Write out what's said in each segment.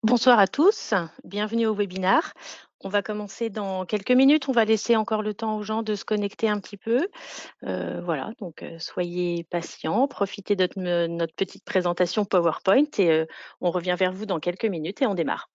Bonsoir à tous, bienvenue au webinar. On va commencer dans quelques minutes, on va laisser encore le temps aux gens de se connecter un petit peu. Voilà, donc soyez patients, profitez de notre petite présentation PowerPoint et on revient vers vous dans quelques minutes et on démarre.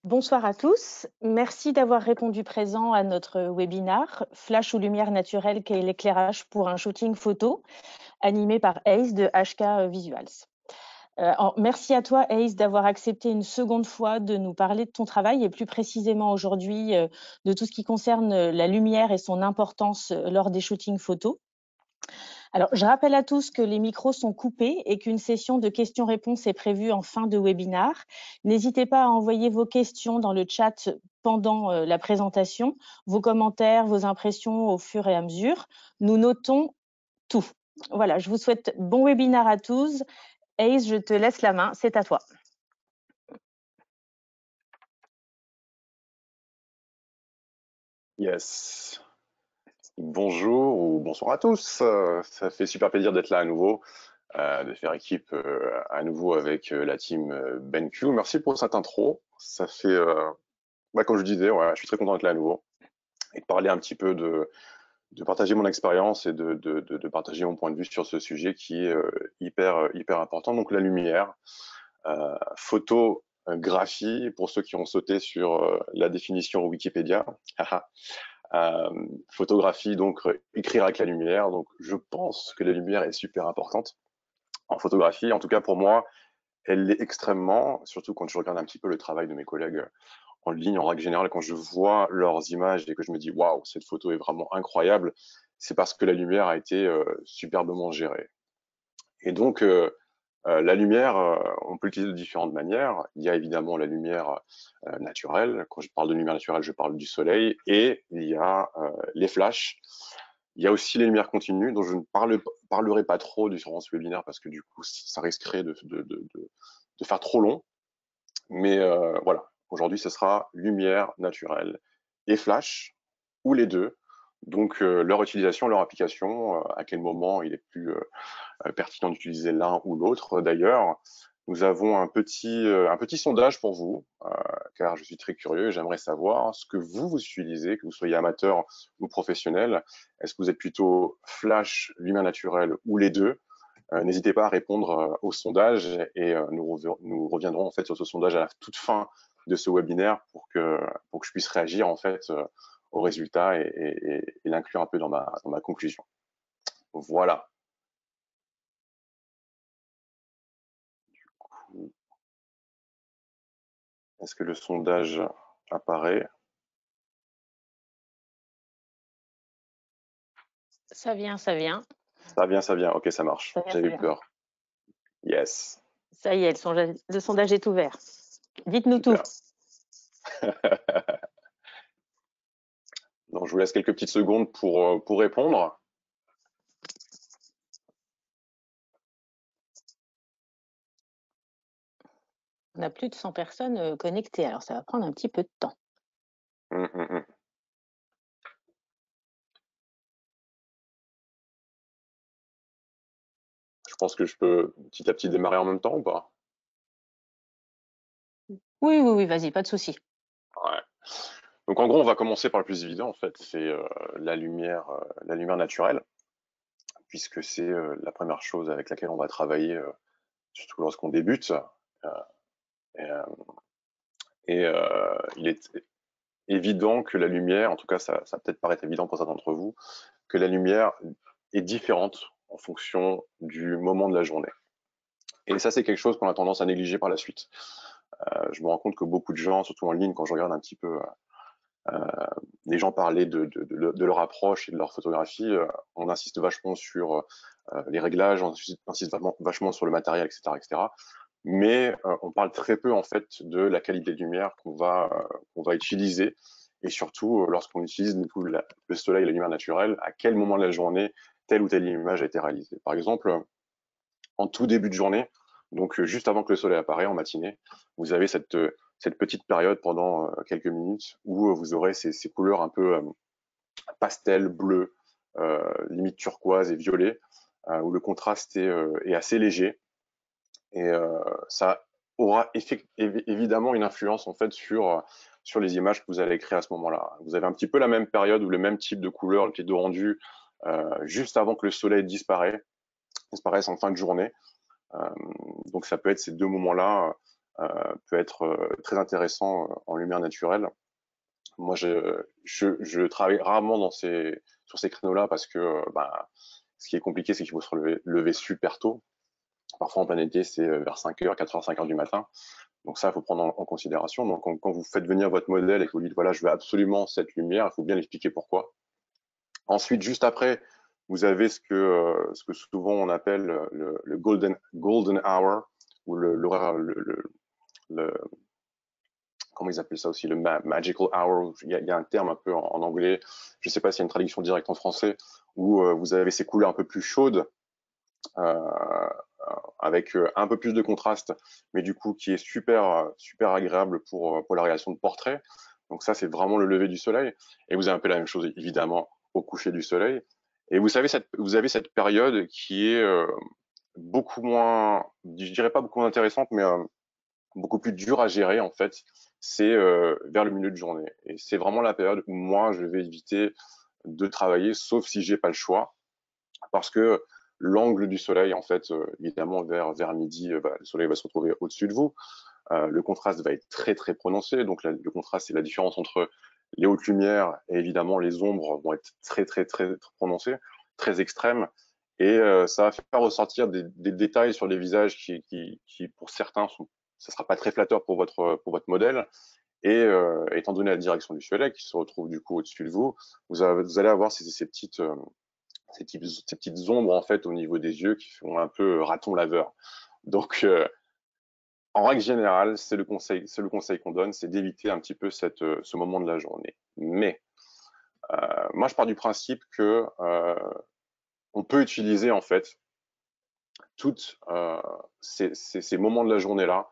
Bonsoir à tous, merci d'avoir répondu présent à notre webinar Flash ou lumière naturelle, quel est l'éclairage pour un shooting photo, animé par Ace de HK Visuals. Merci à toi, Ace, d'avoir accepté une seconde fois de nous parler de ton travail et plus précisément aujourd'hui de tout ce qui concerne la lumière et son importance lors des shootings photos. Alors, je rappelle à tous que les micros sont coupés et qu'une session de questions-réponses est prévue en fin de webinaire. N'hésitez pas à envoyer vos questions dans le chat pendant la présentation, vos commentaires, vos impressions au fur et à mesure. Nous notons tout. Voilà, je vous souhaite bon webinaire à tous. Ace, je te laisse la main, c'est à toi. Yes. Bonjour ou bonsoir à tous. Ça fait super plaisir d'être là à nouveau, de faire équipe à nouveau avec la team BenQ. Merci pour cette intro. Ça fait, comme je disais, ouais, je suis très content d'être là à nouveau et de parler un petit peu de partager mon expérience et de partager mon point de vue sur ce sujet qui est hyper important. Donc la lumière, photographie, pour ceux qui ont sauté sur la définition Wikipédia. Photographie, donc écrire avec la lumière. Donc je pense que la lumière est super importante en photographie. En tout cas pour moi, elle l'est extrêmement, surtout quand je regarde un petit peu le travail de mes collègues en ligne, en règle générale, quand je vois leurs images et que je me dis waouh, cette photo est vraiment incroyable, c'est parce que la lumière a été superbement gérée. Et donc la lumière, on peut l'utiliser de différentes manières. Il y a évidemment la lumière naturelle. Quand je parle de lumière naturelle, je parle du soleil. Et il y a les flashs. Il y a aussi les lumières continues, dont je ne parlerai pas trop durant ce webinaire parce que du coup, ça risquerait de faire trop long. Mais voilà, aujourd'hui, ce sera lumière naturelle et flash, ou les deux. Donc, leur utilisation, leur application, à quel moment il est plus pertinent d'utiliser l'un ou l'autre. D'ailleurs, nous avons un petit sondage pour vous, car je suis très curieux et j'aimerais savoir ce que vous utilisez, que vous soyez amateur ou professionnel. Est-ce que vous êtes plutôt flash, lumière naturelle ou les deux? N'hésitez pas à répondre au sondage et nous reviendrons en fait sur ce sondage à la toute fin de ce webinaire pour que je puisse réagir en fait aux résultats et l'inclure un peu dans ma conclusion. Voilà. Est-ce que le sondage apparaît? Ça vient, ça vient. Ça vient. Ok, ça marche. Ça vient, ça J'avais eu vient. peur. Yes. Ça y est, le sondage est ouvert. Dites-nous tout. Super. Donc, je vous laisse quelques petites secondes pour répondre. On a plus de 100 personnes connectées, alors ça va prendre un petit peu de temps. Je pense que je peux petit à petit démarrer en même temps ou pas? Oui, oui, oui, vas-y, pas de souci. Ouais. Donc, en gros, on va commencer par le plus évident, en fait. C'est la lumière naturelle, puisque c'est la première chose avec laquelle on va travailler, surtout lorsqu'on débute. Euh, et il est évident que la lumière, en tout cas, ça peut-être paraître évident pour certains d'entre vous, que la lumière est différente en fonction du moment de la journée. Et ça, c'est quelque chose qu'on a tendance à négliger par la suite. Je me rends compte que beaucoup de gens, surtout en ligne, quand je regarde un petit peu les gens parler de leur approche et de leur photographie, on insiste vachement sur les réglages, on insiste vachement sur le matériel, etc., etc. Mais on parle très peu en fait de la qualité de lumière qu'on va utiliser et surtout lorsqu'on utilise du coup, le soleil et la lumière naturelle, à quel moment de la journée telle ou telle image a été réalisée. Par exemple, en tout début de journée, donc juste avant que le soleil apparaît en matinée, vous avez cette petite période pendant quelques minutes où vous aurez ces couleurs un peu pastel, bleu, limite turquoise et violet, où le contraste est assez léger. Et ça aura évidemment une influence en fait sur les images que vous allez créer à ce moment-là. Vous avez un petit peu la même période ou le même type de couleur, le type de rendu, juste avant que le soleil disparaisse en fin de journée. Donc ça peut être ces deux moments-là, peut être très intéressant en lumière naturelle. Moi, je travaille rarement sur ces créneaux-là parce que ce qui est compliqué, c'est qu'il faut se lever super tôt. Parfois, en plein été, c'est vers 5h, 4h, 5h du matin. Donc ça, il faut prendre en considération. Donc quand vous faites venir votre modèle et que vous dites, voilà, je veux absolument cette lumière, il faut bien l'expliquer pourquoi. Ensuite, juste après, vous avez ce que souvent on appelle le golden hour, ou l'horaire, comment ils appellent ça aussi, le magical hour. Il y a un terme un peu en anglais, je ne sais pas s'il y a une traduction directe en français, où vous avez ces couleurs un peu plus chaudes, avec un peu plus de contraste, mais du coup qui est super agréable pour la réalisation de portraits. Donc ça, c'est vraiment le lever du soleil. Et vous avez un peu la même chose, évidemment, au coucher du soleil. Et vous avez cette période qui est beaucoup moins, je dirais pas beaucoup moins intéressante, mais beaucoup plus dure à gérer, en fait. C'est vers le milieu de journée. Et c'est vraiment la période où moi, je vais éviter de travailler, sauf si j'ai pas le choix, parce que l'angle du soleil, en fait, évidemment, vers midi, le soleil va se retrouver au-dessus de vous. Le contraste va être très prononcé. Donc le contraste, c'est la différence entre les hautes lumières et évidemment les ombres vont être très prononcées, très extrêmes. Et ça va faire ressortir des détails sur les visages qui pour certains, ça sera pas très flatteur pour votre modèle. Et étant donné la direction du soleil qui se retrouve du coup au-dessus de vous, vous allez avoir ces petites ombres en fait au niveau des yeux qui font un peu raton laveur. Donc en règle générale, c'est le conseil qu'on donne, c'est d'éviter un petit peu ce moment de la journée. Mais moi, je pars du principe que on peut utiliser en fait toutes ces moments de la journée-là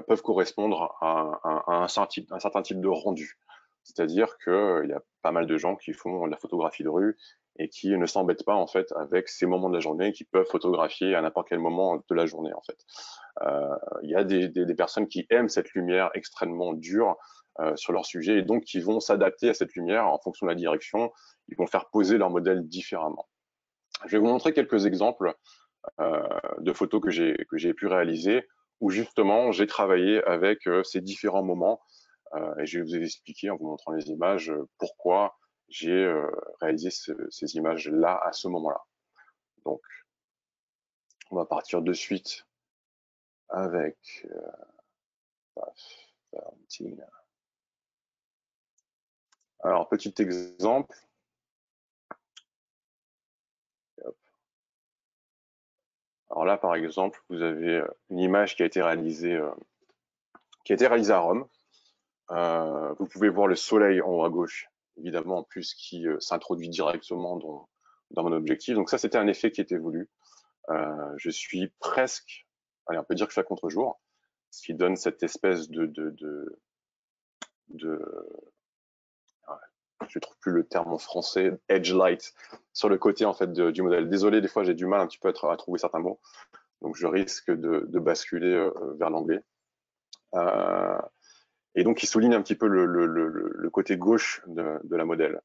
peuvent correspondre à un certain type de rendu. C'est-à-dire qu'il y a pas mal de gens qui font de la photographie de rue et qui ne s'embêtent pas en fait avec ces moments de la journée, qui peuvent photographier à n'importe quel moment de la journée en fait. Il y a des personnes qui aiment cette lumière extrêmement dure sur leur sujet et donc qui vont s'adapter à cette lumière en fonction de la direction. Ils vont faire poser leur modèle différemment. Je vais vous montrer quelques exemples de photos que j'ai pu réaliser où justement j'ai travaillé avec ces différents moments et je vais vous expliquer en vous montrant les images pourquoi j'ai réalisé ces images-là à ce moment-là. Donc, on va partir de suite avec alors, petit exemple. Alors là, par exemple, vous avez une image qui a été réalisée à Rome. Vous pouvez voir le soleil en haut à gauche, évidemment, en plus qui s'introduit directement dans mon objectif. Donc ça, c'était un effet qui était voulu. Je suis presque, allez, on peut dire que je suis à contre-jour, ce qui donne cette espèce de je trouve plus le terme en français, edge light, sur le côté en fait du modèle. Désolé, des fois j'ai du mal un petit peu à trouver certains mots, donc je risque de basculer vers l'anglais. Et donc il souligne un petit peu le côté gauche de la modèle.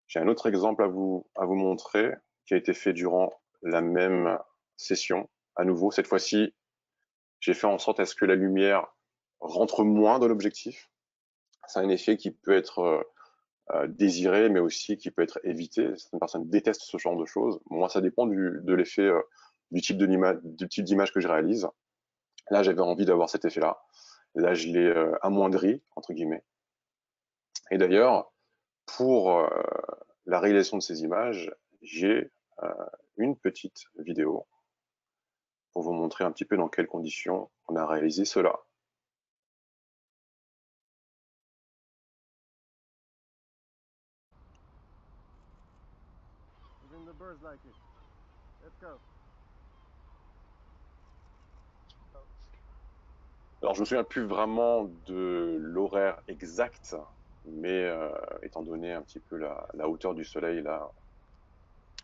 J'ai un autre exemple à vous montrer qui a été fait durant la même session. À nouveau, cette fois-ci, j'ai fait en sorte à ce que la lumière rentre moins dans l'objectif. C'est un effet qui peut être désiré, mais aussi qui peut être évité. Certaines personnes détestent ce genre de choses. Moi, ça dépend de l'effet, du type d'image que je réalise. Là, j'avais envie d'avoir cet effet-là. Là, je l'ai amoindri, entre guillemets. Et d'ailleurs, pour la réalisation de ces images, j'ai une petite vidéo pour vous montrer un petit peu dans quelles conditions on a réalisé cela. Alors, je me souviens plus vraiment de l'horaire exact, mais étant donné un petit peu la hauteur du soleil là,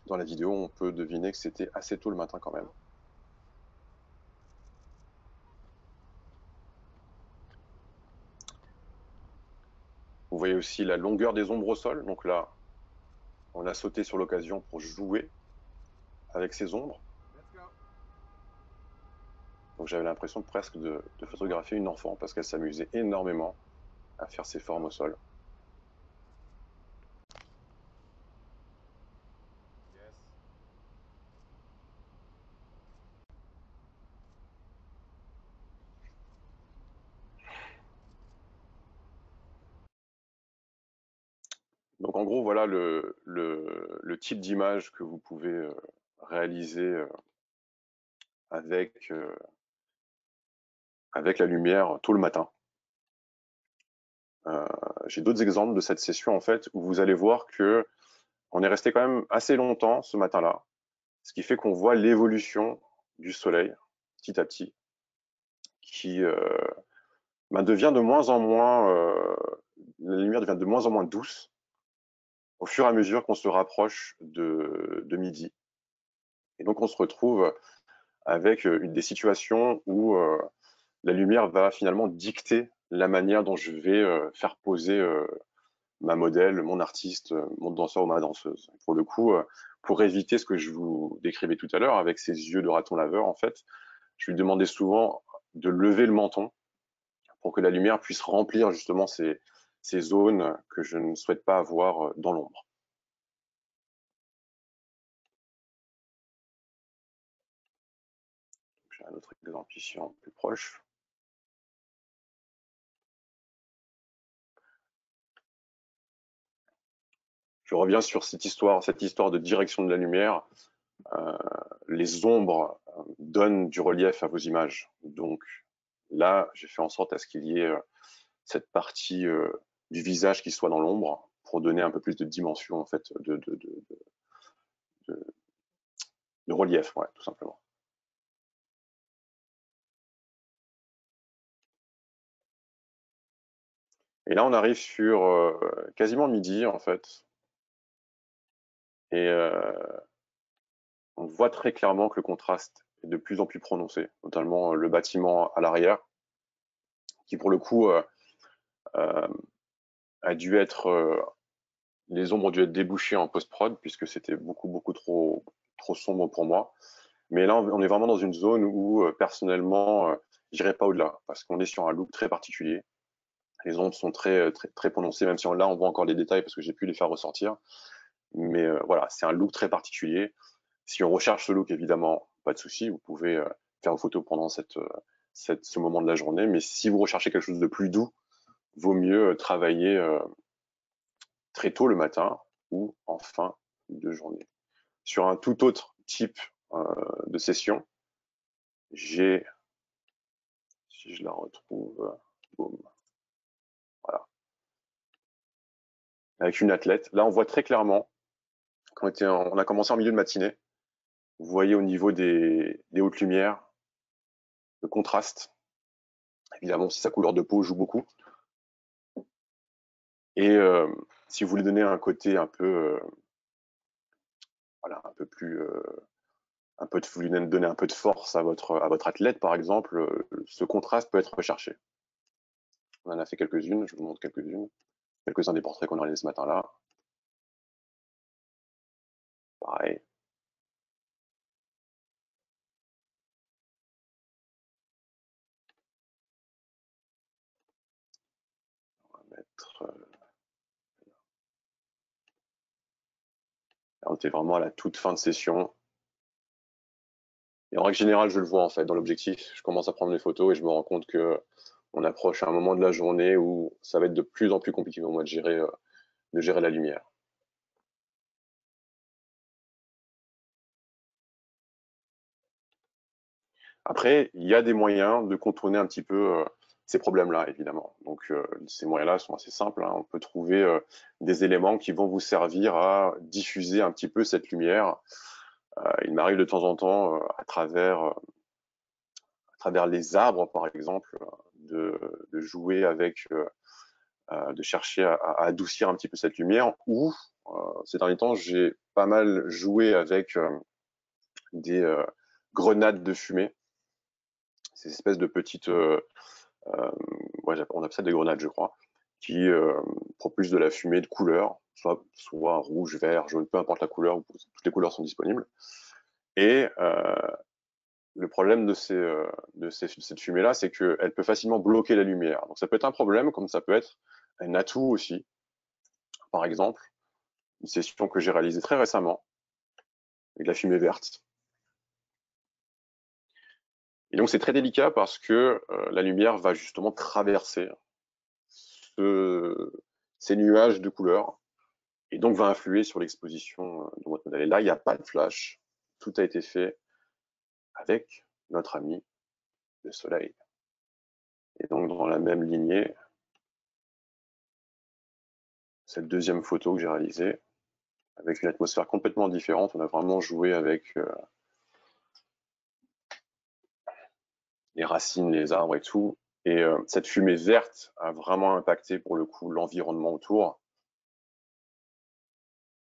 dans la vidéo, on peut deviner que c'était assez tôt le matin quand même. Vous voyez aussi la longueur des ombres au sol. Donc là, on a sauté sur l'occasion pour jouer avec ces ombres. Donc j'avais l'impression presque de photographier une enfant parce qu'elle s'amusait énormément à faire ses formes au sol. Donc en gros, voilà le type d'image que vous pouvez réaliser avec, avec la lumière tôt le matin. J'ai d'autres exemples de cette session en fait où vous allez voir que on est resté quand même assez longtemps ce matin-là, ce qui fait qu'on voit l'évolution du soleil petit à petit, qui devient de moins en moins, la lumière devient de moins en moins douce au fur et à mesure qu'on se rapproche de midi. Et donc on se retrouve avec des situations où la lumière va finalement dicter la manière dont je vais faire poser ma modèle, mon artiste, mon danseur ou ma danseuse. Pour le coup, pour éviter ce que je vous décrivais tout à l'heure avec ses yeux de raton laveur, en fait, je lui demandais souvent de lever le menton pour que la lumière puisse remplir justement ces zones que je ne souhaite pas avoir dans l'ombre. J'ai un autre exemple ici en plus proche. Je reviens sur cette histoire de direction de la lumière. Les ombres donnent du relief à vos images. Donc là, j'ai fait en sorte à ce qu'il y ait cette partie du visage qui soit dans l'ombre pour donner un peu plus de dimension en fait, de relief, ouais, tout simplement. Et là, on arrive sur quasiment midi en fait, et on voit très clairement que le contraste est de plus en plus prononcé, notamment le bâtiment à l'arrière, qui pour le coup a dû être les ombres ont dû être débouchées en post-prod puisque c'était beaucoup trop sombre pour moi. Mais là, on est vraiment dans une zone où personnellement, j'irai pas au-delà parce qu'on est sur un look très particulier. Les ombres sont très prononcées, même si là on voit encore les détails parce que j'ai pu les faire ressortir. Mais voilà, c'est un look très particulier. Si on recherche ce look, évidemment, pas de souci, vous pouvez faire vos photos pendant ce moment de la journée. Mais si vous recherchez quelque chose de plus doux, vaut mieux travailler très tôt le matin ou en fin de journée. Sur un tout autre type de session, j'ai, si je la retrouve, boum, voilà, avec une athlète. Là, on voit très clairement on a commencé en milieu de matinée. Vous voyez au niveau des hautes lumières, le contraste. Évidemment, si sa couleur de peau joue beaucoup. Et si vous voulez donner un côté un peu, voilà, un peu plus, vous lui donner un peu de force à votre athlète, par exemple, ce contraste peut être recherché. On en a fait quelques-unes, je vous montre quelques-unes. Quelques-uns des portraits qu'on a réalisés ce matin-là. Pareil. On va mettre. On était vraiment à la toute fin de session. Et en règle générale, je le vois en fait dans l'objectif. Je commence à prendre les photos et je me rends compte que on approche à un moment de la journée où ça va être de plus en plus compliqué pour moi de gérer la lumière. Après, il y a des moyens de contourner un petit peu ces problèmes-là, évidemment. Donc, ces moyens-là sont assez simples, hein. On peut trouver des éléments qui vont vous servir à diffuser un petit peu cette lumière. Il m'arrive de temps en temps, à travers les arbres, par exemple, de jouer avec, de chercher à adoucir un petit peu cette lumière. Ou, ces derniers temps, j'ai pas mal joué avec des grenades de fumée. Ces espèces de petites, ouais, on appelle ça des grenades, je crois, qui propulsent de la fumée de couleur, soit rouge, vert, jaune, peu importe la couleur, toutes les couleurs sont disponibles. Et le problème de cette fumée-là, c'est qu'elle peut facilement bloquer la lumière. Donc ça peut être un problème, comme ça peut être un atout aussi. Par exemple, une session que j'ai réalisée très récemment, avec de la fumée verte. Et donc c'est très délicat parce que la lumière va justement traverser ces nuages de couleurs et donc va influer sur l'exposition de votre modèle. Et là, il n'y a pas de flash, tout a été fait avec notre ami le soleil. Et donc dans la même lignée, cette deuxième photo que j'ai réalisée, avec une atmosphère complètement différente, on a vraiment joué avec les racines, les arbres et tout. Et cette fumée verte a vraiment impacté pour le coup l'environnement autour.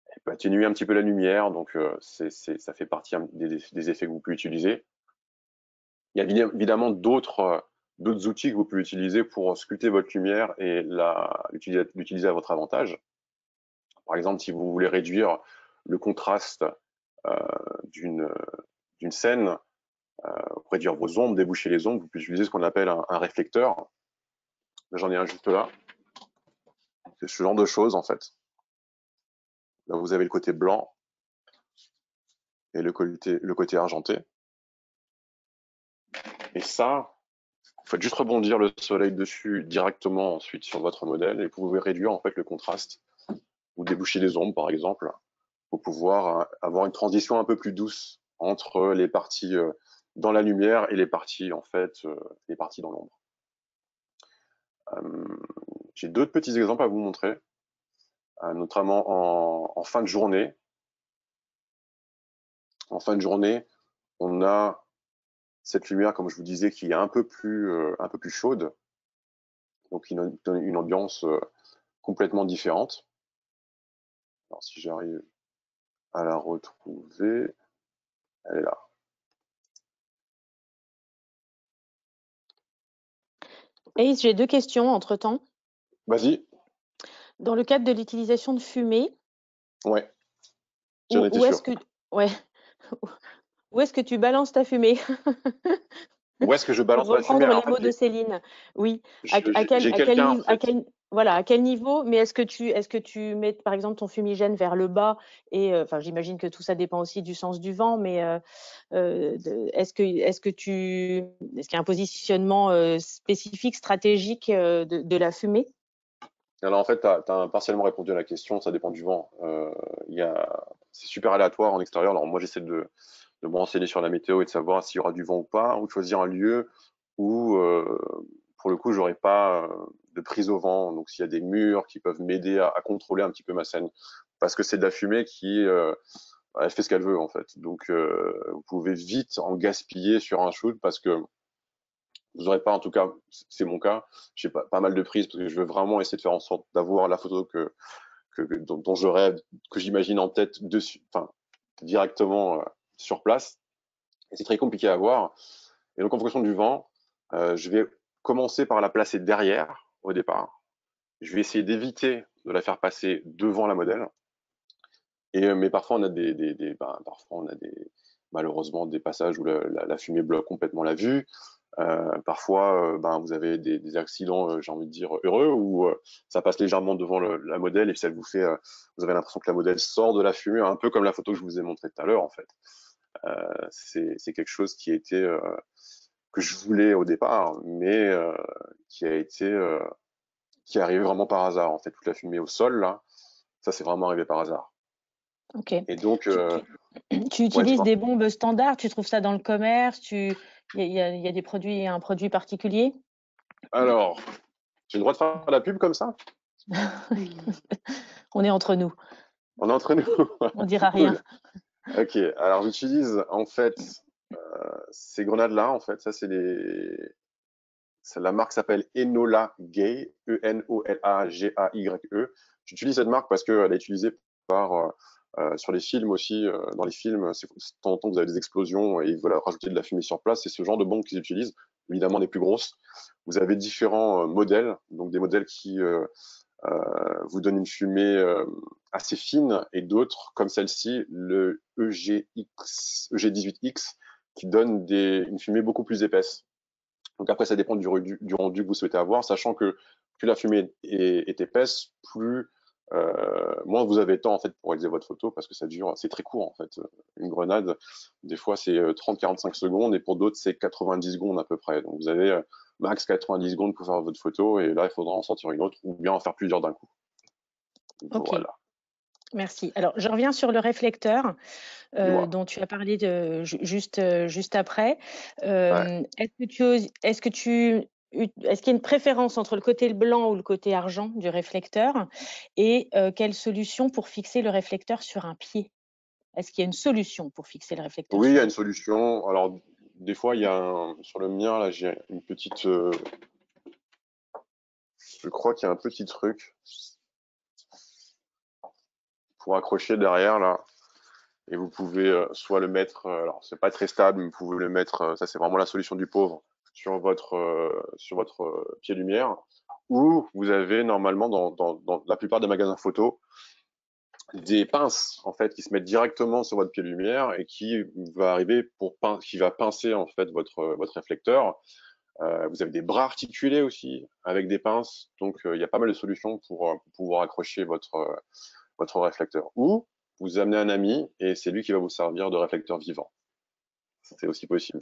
Elle peut atténuer un petit peu la lumière, donc ça fait partie des effets que vous pouvez utiliser. Il y a évidemment d'autres outils que vous pouvez utiliser pour sculpter votre lumière et l'utiliser à votre avantage. Par exemple, si vous voulez réduire le contraste d'une scène, réduire vos ombres, déboucher les ombres, vous pouvez utiliser ce qu'on appelle un réflecteur. J'en ai un juste là. C'est ce genre de choses en fait. Là, vous avez le côté blanc et le côté argenté. Et ça, vous faites juste rebondir le soleil dessus directement ensuite sur votre modèle et vous pouvez réduire en fait le contraste ou déboucher les ombres par exemple pour pouvoir avoir une transition un peu plus douce entre les parties dans la lumière et les parties en fait les parties dans l'ombre. J'ai d'autres petits exemples à vous montrer, notamment en fin de journée. En fin de journée, on a cette lumière, comme je vous disais, qui est un peu plus chaude, donc qui donne une ambiance complètement différente. Alors si j'arrive à la retrouver, elle est là. Ace, j'ai 2 questions entre-temps. Vas-y. Dans le cadre de l'utilisation de fumée, Ouais, j'en étais où est-ce sûr. que ouais, où est-ce que tu balances ta fumée? Où est-ce que je Pour balance ma fumée? reprendre Alors, les en fait, mots de Céline. Oui. j'ai quelqu'un, en fait. À quel niveau? Mais est-ce que tu mets, par exemple, ton fumigène vers le bas et enfin, j'imagine que tout ça dépend aussi du sens du vent, mais est-ce qu'il y a un positionnement spécifique, stratégique de la fumée? Alors, en fait, tu as partiellement répondu à la question, ça dépend du vent. C'est super aléatoire en extérieur. Alors, moi, j'essaie de me renseigner sur la météo et de savoir s'il y aura du vent ou pas, ou de choisir un lieu où, pour le coup, j'aurai pas de prise au vent. Donc, s'il y a des murs qui peuvent m'aider à contrôler un petit peu ma scène. Parce que c'est de la fumée qui, elle fait ce qu'elle veut, en fait. Donc, vous pouvez vite en gaspiller sur un shoot parce que vous n'aurez pas, en tout cas, c'est mon cas, j'ai pas mal de prises parce que je veux vraiment essayer de faire en sorte d'avoir la photo dont je rêve, que j'imagine en tête dessus, enfin, directement sur place. Et c'est très compliqué à voir. Et donc, en fonction du vent, je vais commencer par la placer derrière au départ. Je vais essayer d'éviter de la faire passer devant la modèle. Mais parfois, on a parfois on a malheureusement des passages où la fumée bloque complètement la vue. Parfois, vous avez des accidents, j'ai envie de dire, heureux, où ça passe légèrement devant la modèle et ça vous fait, vous avez l'impression que la modèle sort de la fumée, un peu comme la photo que je vous ai montrée tout à l'heure, en fait. C'est quelque chose qui a été, que je voulais au départ, mais qui a été, qui est arrivé vraiment par hasard, en fait. Toute la fumée au sol, là, ça, c'est vraiment arrivé par hasard. Ok. Et donc, Tu, tu ouais, utilises dis-moi. des bombes standards, tu trouves ça dans le commerce, il y a des produits, un produit particulier? Alors, j'ai le droit de faire la pub comme ça? On est entre nous, On est entre nous. on dira rien. Cool. Ok, alors j'utilise en fait ces grenades-là, en fait, la marque s'appelle Enola Gay, EnolagayE. J'utilise cette marque parce qu'elle est utilisée par sur les films aussi. Dans les films, de temps en temps, vous avez des explosions et ils veulent rajouter de la fumée sur place. C'est ce genre de bombes qu'ils utilisent, évidemment les plus grosses. Vous avez différents modèles, donc des modèles qui vous donnent une fumée assez fine et d'autres, comme celle-ci, le EG18X, qui donne une fumée beaucoup plus épaisse. Donc après, ça dépend du rendu que vous souhaitez avoir, sachant que plus la fumée est épaisse, moins vous avez de temps en fait pour réaliser votre photo parce que ça dure, c'est très court en fait. Une grenade, des fois c'est 30-45 secondes et pour d'autres c'est 90 secondes à peu près. Donc vous avez max 90 secondes pour faire votre photo et là il faudra en sortir une autre ou bien en faire plusieurs d'un coup. Ok. Voilà. Merci. Alors, je reviens sur le réflecteur Dis-moi. dont tu as parlé juste après. Ouais. Est-ce qu'il y a une préférence entre le côté blanc ou le côté argent du réflecteur? Et quelle solution pour fixer le réflecteur sur un pied? Est-ce qu'il y a une solution pour fixer le réflecteur Oui, il y sur a un une pied? solution. Alors, des fois, il y a sur le mien, là, j'ai une petite. Je crois qu'il y a un petit truc pour accrocher derrière, là. Et vous pouvez soit le mettre. Alors, c'est pas très stable, mais vous pouvez le mettre. Ça, c'est vraiment la solution du pauvre sur votre pied lumière. Ou vous avez normalement dans la plupart des magasins photo des pinces en fait qui se mettent directement sur votre pied lumière et qui va arriver qui va pincer en fait votre réflecteur. Vous avez des bras articulés aussi avec des pinces, donc il y a pas mal de solutions pour pouvoir accrocher votre réflecteur. Ou vous amenez un ami et c'est lui qui va vous servir de réflecteur vivant. C'est aussi possible.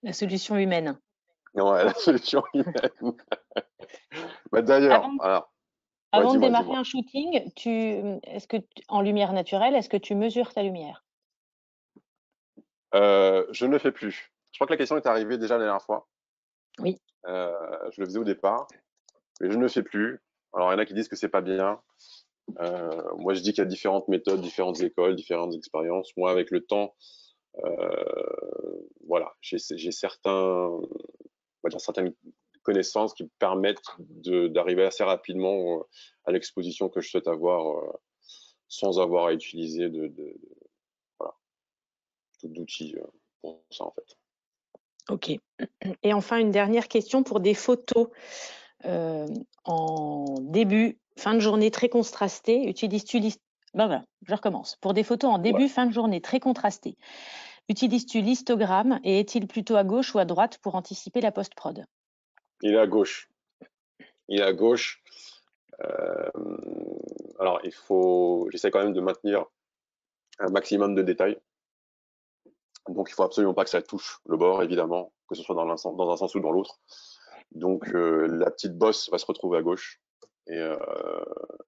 La solution humaine. Ouais, la solution humaine. Bah, d'ailleurs, Avant, alors, ouais, avant de dis-moi, démarrer dis-moi. un shooting, en lumière naturelle, est-ce que tu mesures ta lumière? Je ne le fais plus. Je crois que la question est arrivée déjà la dernière fois. Oui. Je le faisais au départ, mais je ne le fais plus. Alors, il y en a qui disent que c'est pas bien. Moi, je dis qu'il y a différentes méthodes, différentes écoles, différentes expériences. Moi, avec le temps, voilà, j'ai certaines connaissances qui me permettent d'arriver assez rapidement à l'exposition que je souhaite avoir sans avoir à utiliser voilà, d'outils pour ça, en fait. Ok. Et enfin, une dernière question pour des photos en début, fin de journée très contrastées. Ben voilà, je recommence. Pour des photos en Ouais. début, fin de journée très contrastées, utilises-tu l'histogramme et est-il plutôt à gauche ou à droite pour anticiper la post-prod? Il est à gauche. Il est à gauche. Euh, alors, j'essaie quand même de maintenir un maximum de détails. Donc, il faut absolument pas que ça touche le bord, évidemment, que ce soit dans un sens ou dans l'autre. Donc, la petite bosse va se retrouver à gauche. Et, euh,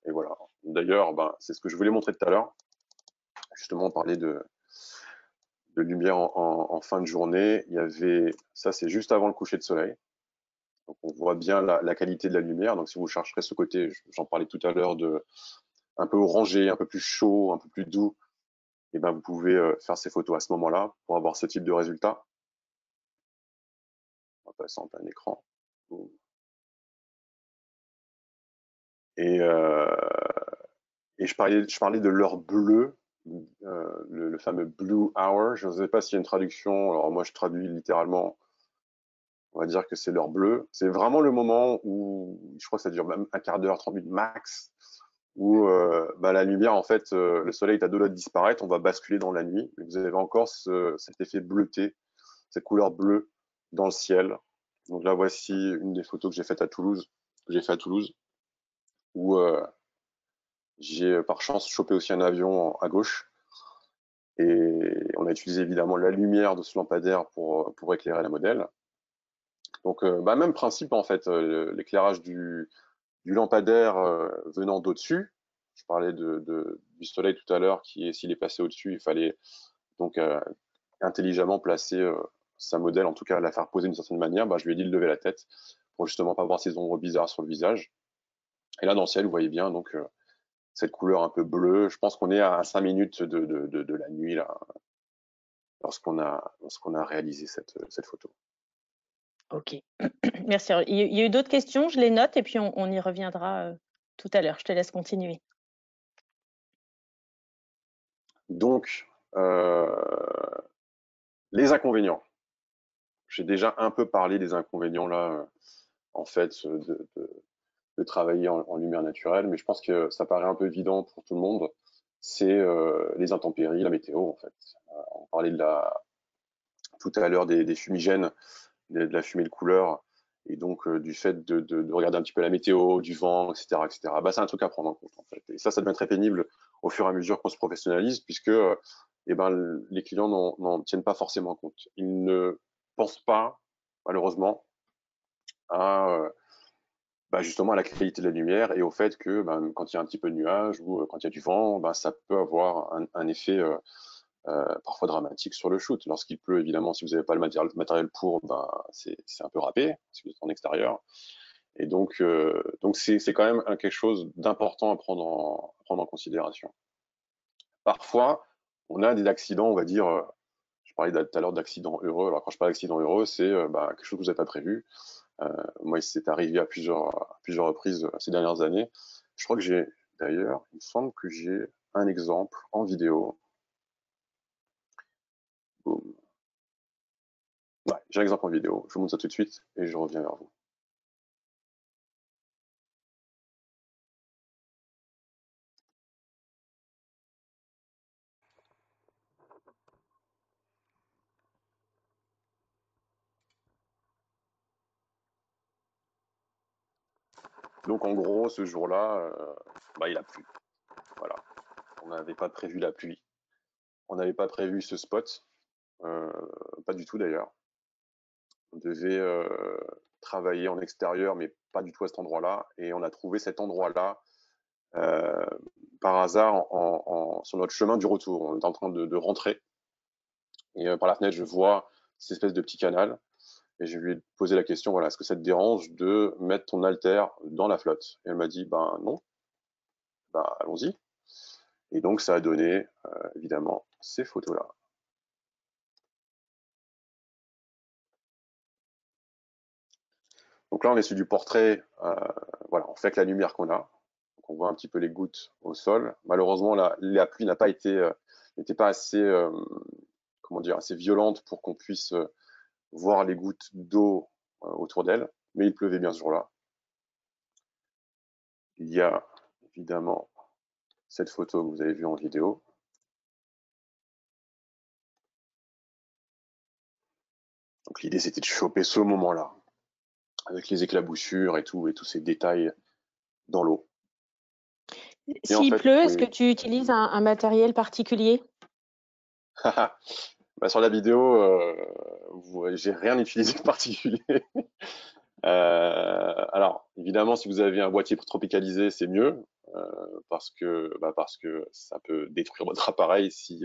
et voilà. D'ailleurs, ben, c'est ce que je voulais montrer tout à l'heure. Justement, on parlait de lumière en fin de journée. Ça c'est juste avant le coucher de soleil. Donc, on voit bien la qualité de la lumière. Donc, si vous chercherez ce côté, j'en parlais tout à l'heure, un peu orangé, un peu plus chaud, un peu plus doux, et ben, vous pouvez faire ces photos à ce moment-là pour avoir ce type de résultat. On va passer en plein écran. Et, euh, et je parlais de l'heure bleue, le fameux blue hour. Je ne sais pas s'il y a une traduction. Alors moi, je traduis littéralement. On va dire que c'est l'heure bleue. C'est vraiment le moment où, je crois que ça dure même un quart d'heure, 30 minutes max, où bah, la lumière, en fait, le soleil est à deux doigts de disparaître, on va basculer dans la nuit. Et vous avez encore cet effet bleuté, cette couleur bleue dans le ciel. Donc là, voici une des photos que j'ai faites à Toulouse, où j'ai par chance chopé aussi un avion à gauche. Et on a utilisé évidemment la lumière de ce lampadaire pour éclairer la modèle. Donc, bah, même principe en fait, l'éclairage du lampadaire venant d'au-dessus. Je parlais du soleil tout à l'heure, s'il est passé au-dessus, il fallait donc intelligemment placer sa modèle, en tout cas la faire poser d'une certaine manière. Bah, je lui ai dit de lever la tête pour justement pas voir ces ombres bizarres sur le visage. Et là, dans le ciel, vous voyez bien donc cette couleur un peu bleue. Je pense qu'on est à 5 minutes de la nuit là, lorsqu'on a réalisé cette photo. Ok. Merci. Alors, il y a eu d'autres questions, je les note et puis on y reviendra tout à l'heure. Je te laisse continuer. Donc, les inconvénients. J'ai déjà un peu parlé des inconvénients là, en fait, de travailler en lumière naturelle, mais je pense que ça paraît un peu évident pour tout le monde. C'est les intempéries, la météo, en fait. On parlait tout à l'heure des fumigènes, de la fumée de couleur, et donc du fait de regarder un petit peu la météo, du vent, etc., etc. Bah, c'est un truc à prendre en compte, en fait. Et ça devient très pénible au fur et à mesure qu'on se professionnalise, puisque eh ben, les clients n'en tiennent pas forcément compte. Ils ne pensent pas, malheureusement, à justement à la qualité de la lumière et au fait que quand il y a un petit peu de nuage ou quand il y a du vent, ça peut avoir un effet parfois dramatique sur le shoot. Lorsqu'il pleut, évidemment, si vous n'avez pas le matériel pour, c'est un peu râpé si vous êtes en extérieur. Et donc c'est quand même quelque chose d'important à prendre en considération. Parfois, on a des accidents, on va dire, je parlais tout à l'heure d'accidents heureux. Alors quand je parle d'accidents heureux, c'est quelque chose que vous n'avez pas prévu. Moi, c'est arrivé à plusieurs reprises ces dernières années. Je crois que d'ailleurs, il me semble que j'ai un exemple en vidéo. Boum. Ouais, j'ai un exemple en vidéo. Je vous montre ça tout de suite et je reviens vers vous. Donc en gros, ce jour-là, il a plu. Voilà. On n'avait pas prévu la pluie. On n'avait pas prévu ce spot. Pas du tout d'ailleurs. On devait travailler en extérieur, mais pas du tout à cet endroit-là. Et on a trouvé cet endroit-là par hasard sur notre chemin du retour. On est en train de rentrer. Et par la fenêtre, je vois cette espèce de petit canal. Et je lui ai posé la question, voilà, est-ce que ça te dérange de mettre ton haltère dans la flotte? Et elle m'a dit, non, allons-y. Et donc, ça a donné, évidemment, ces photos-là. Donc là, on est sur du portrait, voilà, on fait avec la lumière qu'on a. Donc on voit un petit peu les gouttes au sol. Malheureusement, la pluie n'était pas assez, comment dire, assez violente pour qu'on puisse voir les gouttes d'eau autour d'elle, mais il pleuvait bien ce jour-là. Il y a évidemment cette photo que vous avez vue en vidéo. Donc l'idée, c'était de choper ce moment-là, avec les éclaboussures et tous ces détails dans l'eau. Et en S'il fait, pleut, est-ce que oui, tu utilises un matériel particulier? sur la vidéo, j'ai rien utilisé de particulier. Alors, évidemment, si vous avez un boîtier tropicalisé, c'est mieux, parce que ça peut détruire votre appareil si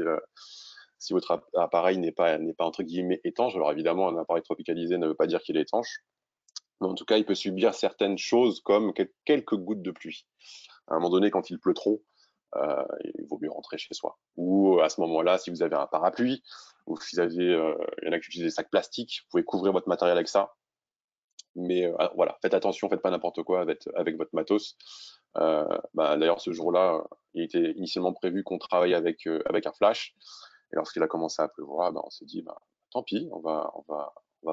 votre appareil n'est pas entre guillemets étanche. Alors évidemment, un appareil tropicalisé ne veut pas dire qu'il est étanche, mais en tout cas, il peut subir certaines choses comme quelques gouttes de pluie. À un moment donné, quand il pleut trop, il vaut mieux rentrer chez soi. Ou à ce moment-là, si vous avez un parapluie, ou si vous avez, il y en a qui utilisent des sacs plastiques, vous pouvez couvrir votre matériel avec ça. Mais voilà, faites attention, faites pas n'importe quoi avec votre matos. D'ailleurs, ce jour-là, il était initialement prévu qu'on travaille avec un flash. Et lorsqu'il a commencé à pleuvoir, on s'est dit, tant pis, on va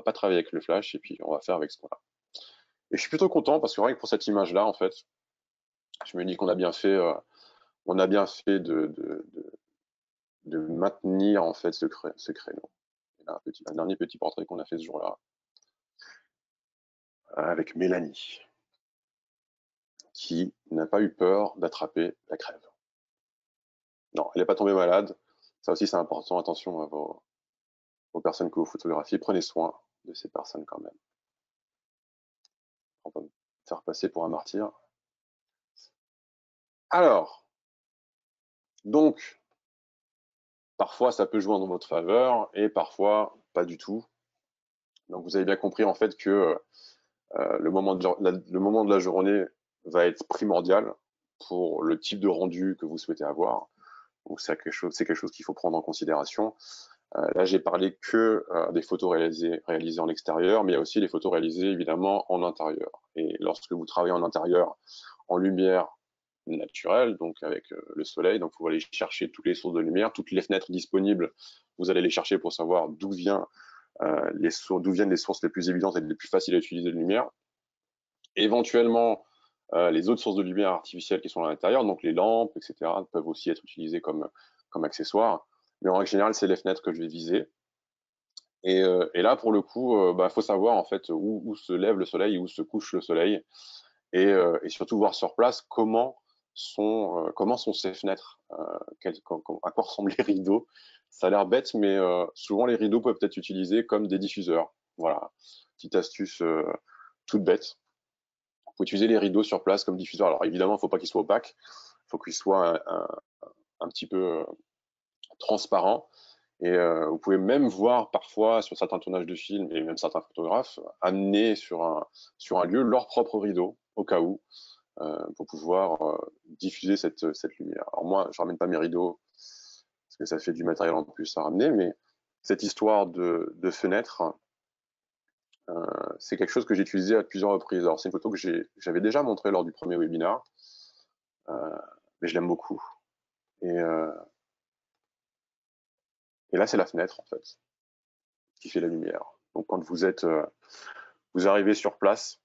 pas travailler avec le flash et puis on va faire avec ce qu'on a. Et je suis plutôt content parce que rien que pour cette image-là, en fait, je me dis qu'on a bien fait, de maintenir en fait ce créneau. Et là, un dernier petit portrait qu'on a fait ce jour-là avec Mélanie, qui n'a pas eu peur d'attraper la crève. Non, elle n'est pas tombée malade. Ça aussi, c'est important. Attention à aux personnes que vous photographiez. Prenez soin de ces personnes quand même. On va me faire passer pour un martyr. Alors, donc, parfois, ça peut jouer en votre faveur et parfois, pas du tout. Donc, vous avez bien compris en fait que le moment de la journée va être primordial pour le type de rendu que vous souhaitez avoir. Donc, c'est quelque chose qu'il faut prendre en considération. Là, j'ai parlé que des photos réalisées en extérieur, mais il y a aussi les photos réalisées évidemment en intérieur. Et lorsque vous travaillez en intérieur, en lumière naturelle, donc avec le soleil, donc vous allez chercher toutes les sources de lumière, toutes les fenêtres disponibles, vous allez les chercher pour savoir d'où viennent les sources les plus évidentes et les plus faciles à utiliser de lumière. Éventuellement, les autres sources de lumière artificielle qui sont à l'intérieur, donc les lampes, etc., peuvent aussi être utilisées comme accessoires. Mais en règle générale, c'est les fenêtres que je vais viser. Et là, pour le coup, faut savoir en fait où se lève le soleil et où se couche le soleil, et surtout voir sur place comment sont ces fenêtres, à quoi ressemblent les rideaux. Ça a l'air bête, mais souvent les rideaux peuvent être utilisés comme des diffuseurs. Voilà, petite astuce toute bête. Vous faut utiliser les rideaux sur place comme diffuseur. Alors évidemment, il ne faut pas qu'ils soient opaques, il faut qu'ils soient un petit peu transparents. Et vous pouvez même voir parfois sur certains tournages de films et même certains photographes amener sur un lieu leur propre rideau au cas où pour pouvoir diffuser cette lumière. Alors moi, je ramène pas mes rideaux parce que ça fait du matériel en plus à ramener, mais cette histoire de fenêtre, c'est quelque chose que j'ai utilisé à plusieurs reprises. Alors c'est une photo que j'avais déjà montrée lors du premier webinaire, mais je l'aime beaucoup. Et là, c'est la fenêtre en fait qui fait la lumière. Donc quand vous arrivez sur place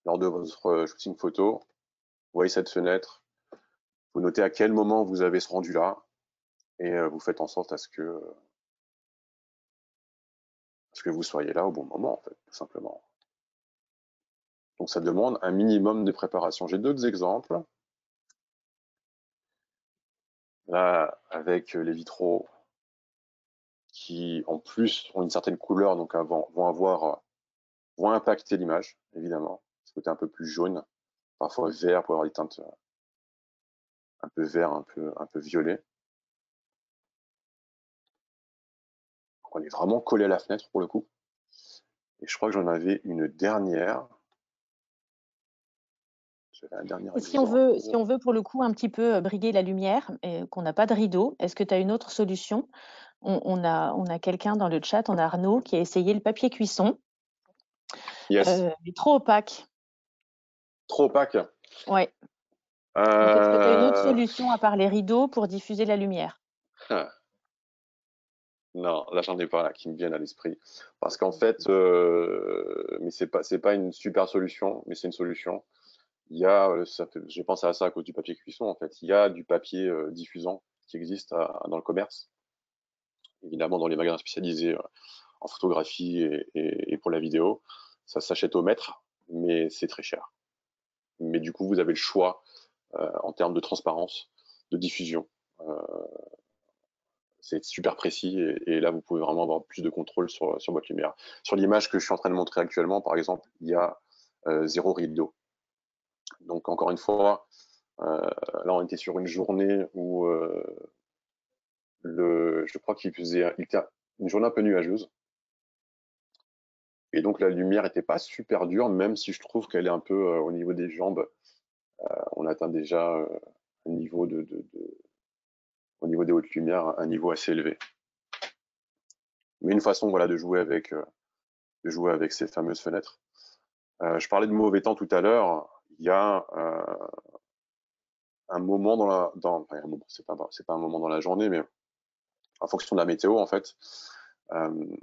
lors de votre shooting photo, vous voyez cette fenêtre, vous notez à quel moment vous avez ce rendu-là et vous faites en sorte à ce que vous soyez là au bon moment, en fait, tout simplement. Donc ça demande un minimum de préparation. J'ai d'autres exemples. Là, avec les vitraux qui, en plus, ont une certaine couleur, donc vont impacter l'image, évidemment. Ce côté un peu plus jaune, parfois vert, pour avoir des teintes un peu vert, un peu violet. Donc on est vraiment collé à la fenêtre pour le coup. Et je crois que j'en avais une dernière. J'avais un dernier Et si on exemple. veut, si on veut pour le coup un petit peu briguer la lumière et qu'on n'a pas de rideau, est-ce que tu as une autre solution? On a quelqu'un dans le chat, on a Arnaud, qui a essayé le papier cuisson, Yes. mais trop opaque. Trop opaque. Ouais. Donc, est-ce que tu as une autre Euh... solution à part les rideaux pour diffuser la lumière? Non, là j'en ai pas là qui me viennent à l'esprit. Parce qu'en fait, mais c'est pas une super solution, mais c'est une solution. Il y a, j'ai pensé à ça à cause du papier cuisson en fait. Il y a du papier diffusant qui existe dans le commerce, évidemment dans les magasins spécialisés en photographie et pour la vidéo. Ça s'achète au mètre, mais c'est très cher. Mais du coup, vous avez le choix en termes de transparence, de diffusion. Euh, c'est super précis et là, vous pouvez vraiment avoir plus de contrôle sur votre lumière. Sur l'image que je suis en train de montrer actuellement, par exemple, il y a zéro rideau. Donc, encore une fois, là, on était sur une journée où je crois qu'il était une journée un peu nuageuse. Et donc, la lumière n'était pas super dure, même si je trouve qu'elle est un peu au niveau des jambes. On atteint déjà un niveau au niveau des hautes lumières, un niveau assez élevé. Mais une façon, voilà, de jouer avec ces fameuses fenêtres. Je parlais de mauvais temps tout à l'heure. Il y a un moment enfin, c'est pas un moment dans la journée, mais en fonction de la météo, en fait, euh,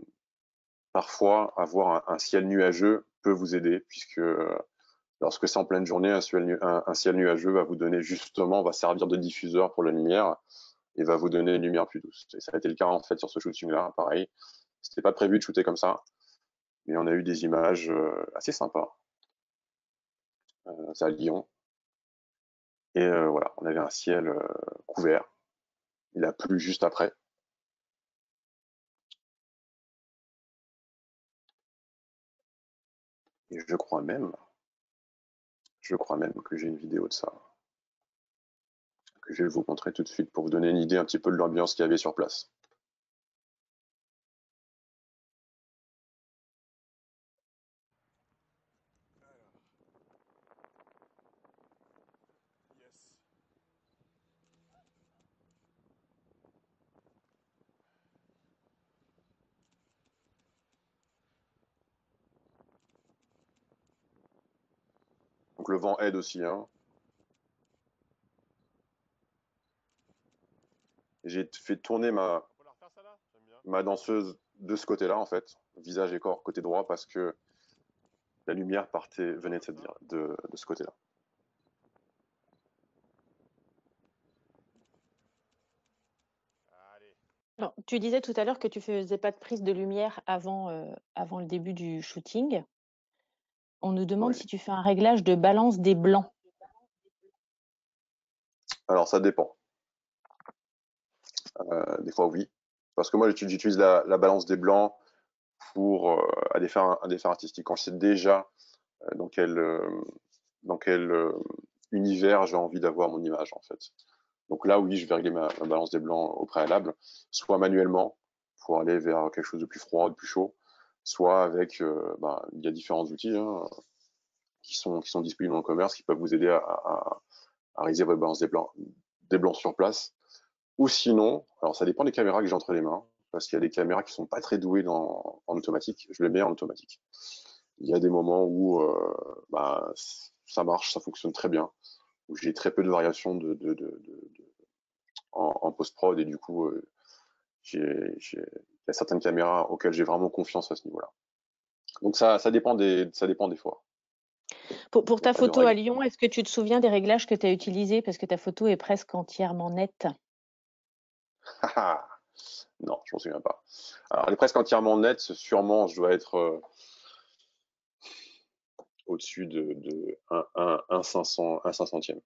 parfois avoir un ciel nuageux peut vous aider, puisque lorsque c'est en pleine journée, un ciel nuageux va vous donner justement, va servir de diffuseur pour la lumière et va vous donner une lumière plus douce. Et ça a été le cas en fait sur ce shooting-là, pareil. C'était pas prévu de shooter comme ça, mais on a eu des images assez sympas. C'est à Lyon. Et voilà, on avait un ciel couvert. Il a plu juste après. Et je crois même que j'ai une vidéo de ça, que je vais vous montrer tout de suite pour vous donner une idée un petit peu de l'ambiance qu'il y avait sur place. Donc le vent aide aussi, hein. J'ai fait tourner ma danseuse de ce côté-là, en fait, visage et corps côté droit, parce que la lumière venait de ce côté-là. Alors, tu disais tout à l'heure que tu faisais pas de prise de lumière avant le début du shooting. On nous demande Oui. si tu fais un réglage de balance des blancs. Alors ça dépend. Des fois oui, parce que moi j'utilise la balance des blancs pour à des fins artistiques. Quand je sais déjà dans quel, dans quel univers j'ai envie d'avoir mon image en fait. Donc là, oui, je vais régler ma balance des blancs au préalable, soit manuellement pour aller vers quelque chose de plus froid, de plus chaud, soit avec, il y a différents outils qui sont disponibles dans le commerce qui peuvent vous aider à réaliser votre balance des blancs sur place. Ou sinon, alors ça dépend des caméras que j'ai entre les mains, parce qu'il y a des caméras qui sont pas très douées en automatique. Je les mets en automatique. Il y a des moments où ça marche, ça fonctionne très bien, où j'ai très peu de variations en post-prod et du coup, il y a certaines caméras auxquelles j'ai vraiment confiance à ce niveau-là. Donc ça dépend ça dépend des fois. Pour Il n'y a ta pas de photo à règle. Lyon, est-ce que tu te souviens des réglages que tu as utilisés? Parce que ta photo est presque entièrement nette. Non, je m'en souviens pas. Alors, elle est presque entièrement nette. Sûrement, je dois être au-dessus de 1 500e.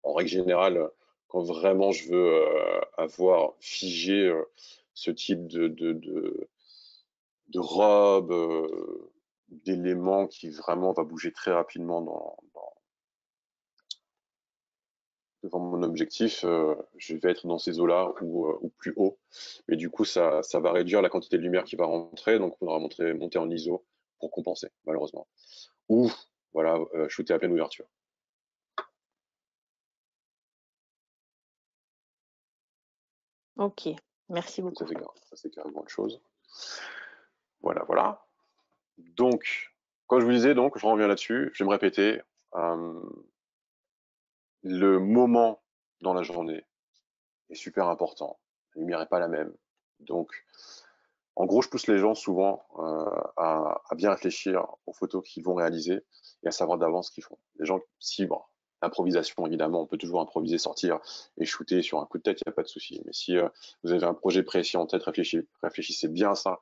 En règle générale, quand vraiment je veux avoir figé ce type de robe, d'éléments qui vraiment va bouger très rapidement devant mon objectif, je vais être dans ces eaux-là ou plus haut. Mais du coup, ça va réduire la quantité de lumière qui va rentrer, donc on aura monter en ISO pour compenser, malheureusement. Ou, voilà, shooter à pleine ouverture. Ok, merci Ça, beaucoup. c'est carrément autre chose. Voilà, voilà. Donc, quand je vous disais, donc, je reviens là-dessus, je vais me répéter, le moment dans la journée est super important. La lumière n'est pas la même. Donc, en gros, je pousse les gens souvent à bien réfléchir aux photos qu'ils vont réaliser et à savoir d'avance ce qu'ils font. Les gens, si, bon, improvisation, évidemment, on peut toujours improviser, sortir et shooter sur un coup de tête, il n'y a pas de souci. Mais si vous avez un projet précis en tête, réfléchissez bien à ça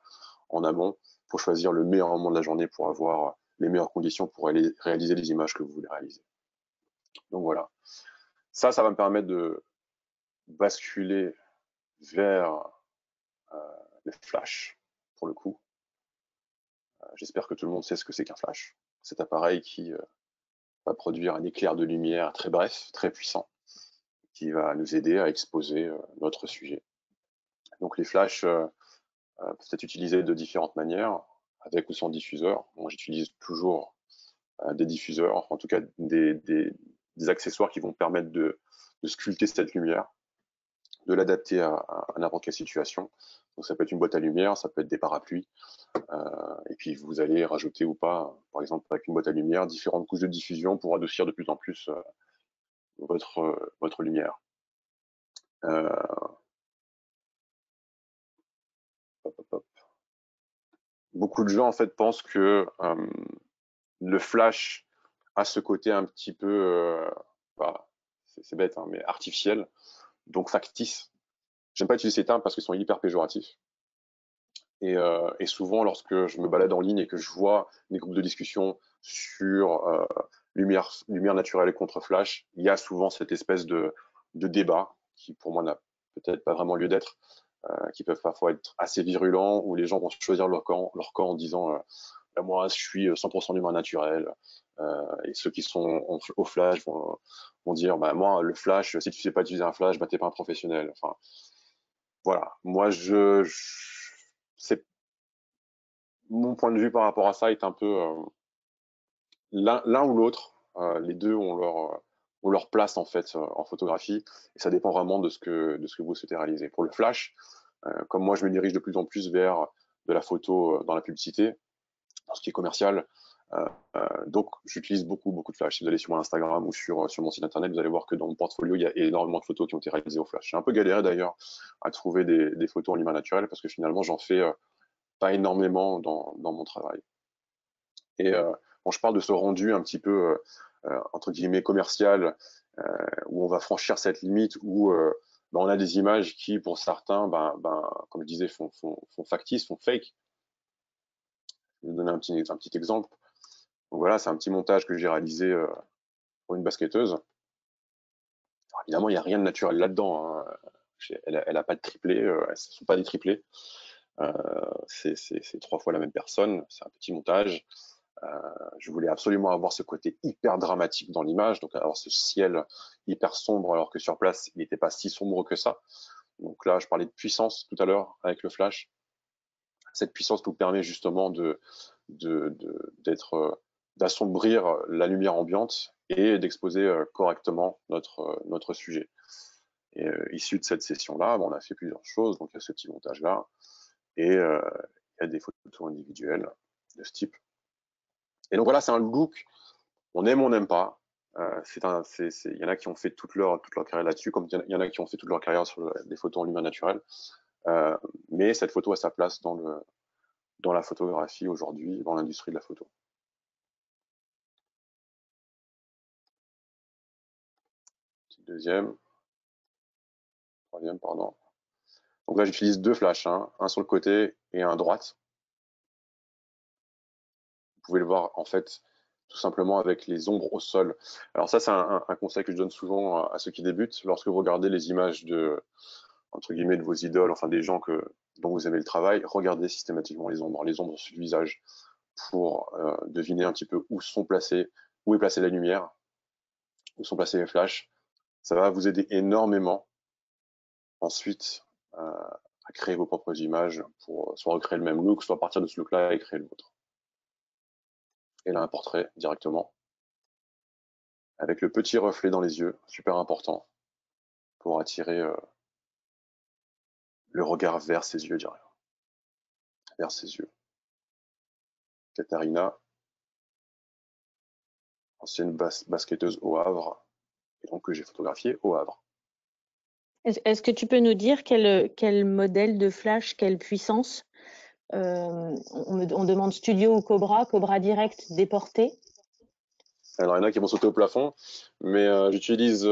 en amont pour choisir le meilleur moment de la journée pour avoir les meilleures conditions pour aller réaliser les images que vous voulez réaliser. Donc voilà. Ça va me permettre de basculer vers le flash, pour le coup. J'espère que tout le monde sait ce que c'est qu'un flash. Cet appareil qui va produire un éclair de lumière très bref, très puissant, qui va nous aider à exposer notre sujet. Donc les flashs peuvent être utilisés de différentes manières, avec ou sans diffuseur. Moi, j'utilise toujours des diffuseurs, en tout cas des accessoires qui vont permettre de sculpter cette lumière, de l'adapter à n'importe quelle situation. Donc ça peut être une boîte à lumière, ça peut être des parapluies, et puis vous allez rajouter ou pas, par exemple avec une boîte à lumière, différentes couches de diffusion pour adoucir de plus en plus votre lumière. Hop, hop, hop. Beaucoup de gens en fait pensent que le flash a ce côté un petit peu, bah, c'est bête, hein, mais artificiel, donc factice. J'aime pas utiliser ces termes parce qu'ils sont hyper péjoratifs. Et souvent, lorsque je me balade en ligne et que je vois des groupes de discussion sur lumière naturelle contre flash, il y a souvent cette espèce de débat qui, pour moi, n'a peut-être pas vraiment lieu d'être, qui peuvent parfois être assez virulents, où les gens vont choisir leur camp en disant moi, je suis 100% lumière naturelle. Et ceux qui sont au flash vont dire moi, le flash, si tu sais pas utiliser un flash, t'es pas un professionnel. Enfin, voilà. Moi, c'est mon point de vue par rapport à ça est un peu l'un ou l'autre. Les deux ont leur place en fait en photographie et ça dépend vraiment de ce que vous souhaitez réaliser. Pour le flash, comme moi je me dirige de plus en plus vers de la photo dans la publicité, dans ce qui est commercial, donc j'utilise beaucoup de flash. Si vous allez sur mon Instagram ou sur mon site internet, vous allez voir que dans mon portfolio il y a énormément de photos qui ont été réalisées au flash. J'ai un peu galéré d'ailleurs à trouver des photos en lumière naturelle parce que finalement j'en fais pas énormément dans mon travail. Et quand je parle de ce rendu un petit peu entre guillemets commercial, où on va franchir cette limite, où on a des images qui, pour certains, comme je disais, font factice, font fake. Je vais vous donner un petit exemple. Donc voilà, c'est un petit montage que j'ai réalisé pour une basketteuse. Alors, évidemment, il n'y a rien de naturel là-dedans. Hein. Elle a pas de triplé, ce ne sont pas des triplés. C'est 3 fois la même personne. C'est un petit montage. Je voulais absolument avoir ce côté hyper dramatique dans l'image, donc avoir ce ciel hyper sombre, alors que sur place, il n'était pas si sombre que ça. Donc là, je parlais de puissance tout à l'heure avec le flash. Cette puissance nous permet justement d'assombrir la lumière ambiante et d'exposer correctement notre sujet. Et issu de cette session-là, on a fait plusieurs choses. Donc il y a ce petit montage-là et il y a des photos individuelles de ce type. Et donc voilà, c'est un look, on aime ou on n'aime pas. Il y en a qui ont fait toute leur carrière là-dessus, comme il y en a qui ont fait toute leur carrière sur des photos en lumière naturelle. Mais cette photo a sa place dans la photographie aujourd'hui, dans l'industrie de la photo. Deuxième, troisième, pardon. Donc là, j'utilise deux flashs, hein, un sur le côté et un à droite. Vous pouvez le voir, en fait, tout simplement avec les ombres au sol. Alors ça, c'est un conseil que je donne souvent à ceux qui débutent. Lorsque vous regardez les images entre guillemets, de vos idoles, enfin des gens dont vous aimez le travail, regardez systématiquement les ombres sur le visage, pour deviner un petit peu où est placée la lumière, où sont placés les flashs. Ça va vous aider énormément ensuite à créer vos propres images pour soit recréer le même look, soit partir de ce look-là et créer le vôtre. Et là, un portrait directement, avec le petit reflet dans les yeux, super important, pour attirer le regard vers ses yeux, derrière. Vers ses yeux. Katharina, ancienne basketteuse au Havre, et donc que j'ai photographié au Havre. Est-ce que tu peux nous dire quel modèle de flash, quelle puissance? On demande studio ou Cobra, Cobra direct déporté. Alors, il y en a qui vont sauter au plafond, mais j'utilise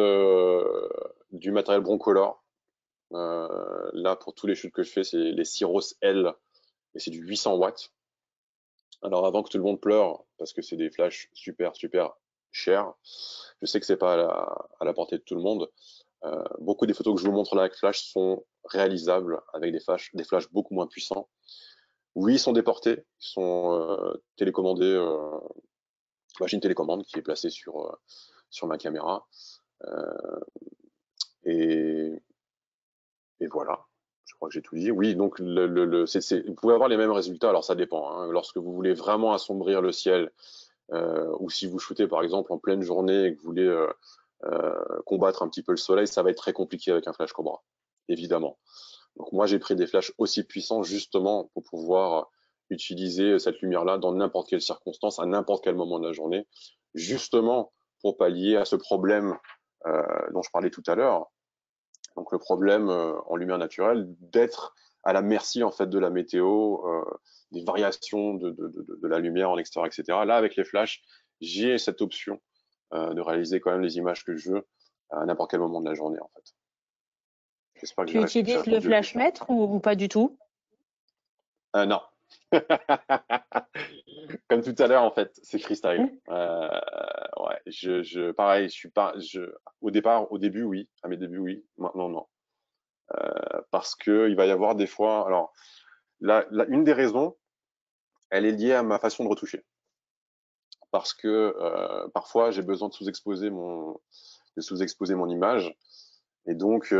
du matériel Broncolor. Là, pour tous les shoots que je fais, c'est les Cyros L, et c'est du 800 watts. Alors, avant que tout le monde pleure, parce que c'est des flashs super, super chers, je sais que c'est pas à la portée de tout le monde. Beaucoup des photos que je vous montre là avec flash sont réalisables avec des flashs beaucoup moins puissants. Oui, ils sont déportés, ils sont télécommandés. J'ai une télécommande qui est placée sur ma caméra. Et voilà, je crois que j'ai tout dit. Oui, donc vous pouvez avoir les mêmes résultats, alors ça dépend. Hein. Lorsque vous voulez vraiment assombrir le ciel, ou si vous shootez par exemple en pleine journée et que vous voulez combattre un petit peu le soleil, ça va être très compliqué avec un flash Cobra, évidemment. Donc moi j'ai pris des flashs aussi puissants justement pour pouvoir utiliser cette lumière-là dans n'importe quelle circonstance, à n'importe quel moment de la journée, justement pour pallier à ce problème dont je parlais tout à l'heure. Donc le problème en lumière naturelle d'être à la merci en fait de la météo, des variations de la lumière en extérieur, etc. Là avec les flashs, j'ai cette option de réaliser quand même les images que je veux à n'importe quel moment de la journée en fait. J'espère que Tu j'ai utilises le répondu à la flash question. mètre ou pas du tout? Non. Comme tout à l'heure, en fait, c'est freestyle. Ouais, pareil, je suis pas, au début, oui, à mes débuts, oui. Maintenant, non. Parce que il va y avoir des fois, alors, une des raisons, elle est liée à ma façon de retoucher. Parce que parfois, j'ai besoin de sous-exposer mon image. Et donc,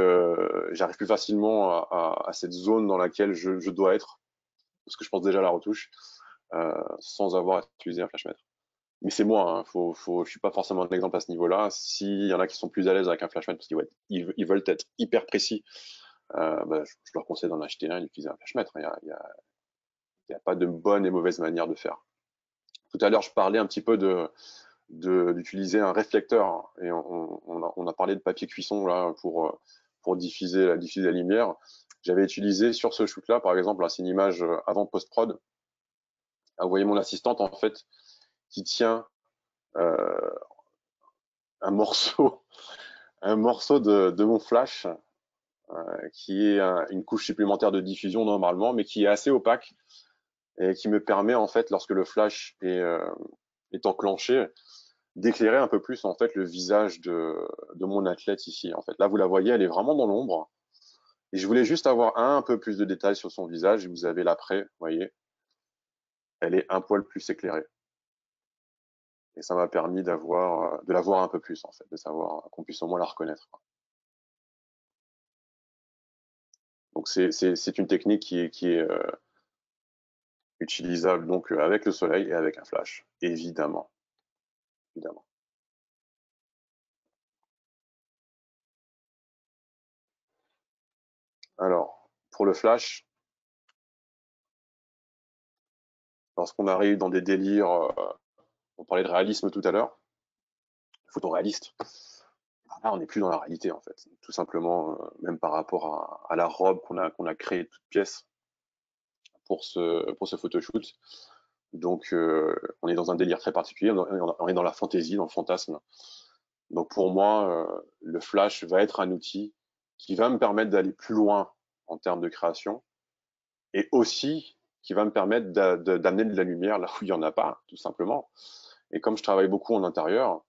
j'arrive plus facilement à cette zone dans laquelle je dois être, parce que je pense déjà à la retouche, sans avoir à utiliser un flash mètre. Mais c'est moi, hein, je suis pas forcément un exemple à ce niveau-là. S'il y en a qui sont plus à l'aise avec un flash mètre parce qu'ils veulent être hyper précis, je leur conseille d'en acheter un et d'utiliser un flash mètre. Il y a pas de bonne et mauvaise manière de faire. Tout à l'heure, je parlais un petit peu d'utiliser un réflecteur et on a parlé de papier cuisson là pour diffuser la lumière. J'avais utilisé sur ce shoot là, par exemple, là, c'est une image avant post-prod. Vous voyez mon assistante en fait qui tient euh, un morceau de mon flash qui est une couche supplémentaire de diffusion normalement, mais qui est assez opaque et qui me permet en fait, lorsque le flash est enclenché, d'éclairer un peu plus en fait le visage de mon athlète ici. En fait, là vous la voyez, elle est vraiment dans l'ombre. Et je voulais juste avoir un peu plus de détails sur son visage. Et vous avez l'après, vous voyez, elle est un poil plus éclairée. Et ça m'a permis de la voir un peu plus, en fait, de savoir qu'on puisse au moins la reconnaître. Donc c'est une technique qui est utilisable donc avec le soleil et avec un flash, évidemment. Évidemment. Alors, pour le flash, lorsqu'on arrive dans des délires, on parlait de réalisme tout à l'heure, photoréaliste, là on n'est plus dans la réalité en fait. Tout simplement, même par rapport à la robe qu'on a créée toute pièce pour ce photoshoot. Donc on est dans un délire très particulier, on est dans la fantaisie, dans le fantasme. Donc pour moi, le flash va être un outil qui va me permettre d'aller plus loin en termes de création et aussi qui va me permettre d'amener de la lumière là où il n'y en a pas, tout simplement. Et comme je travaille beaucoup en intérieur,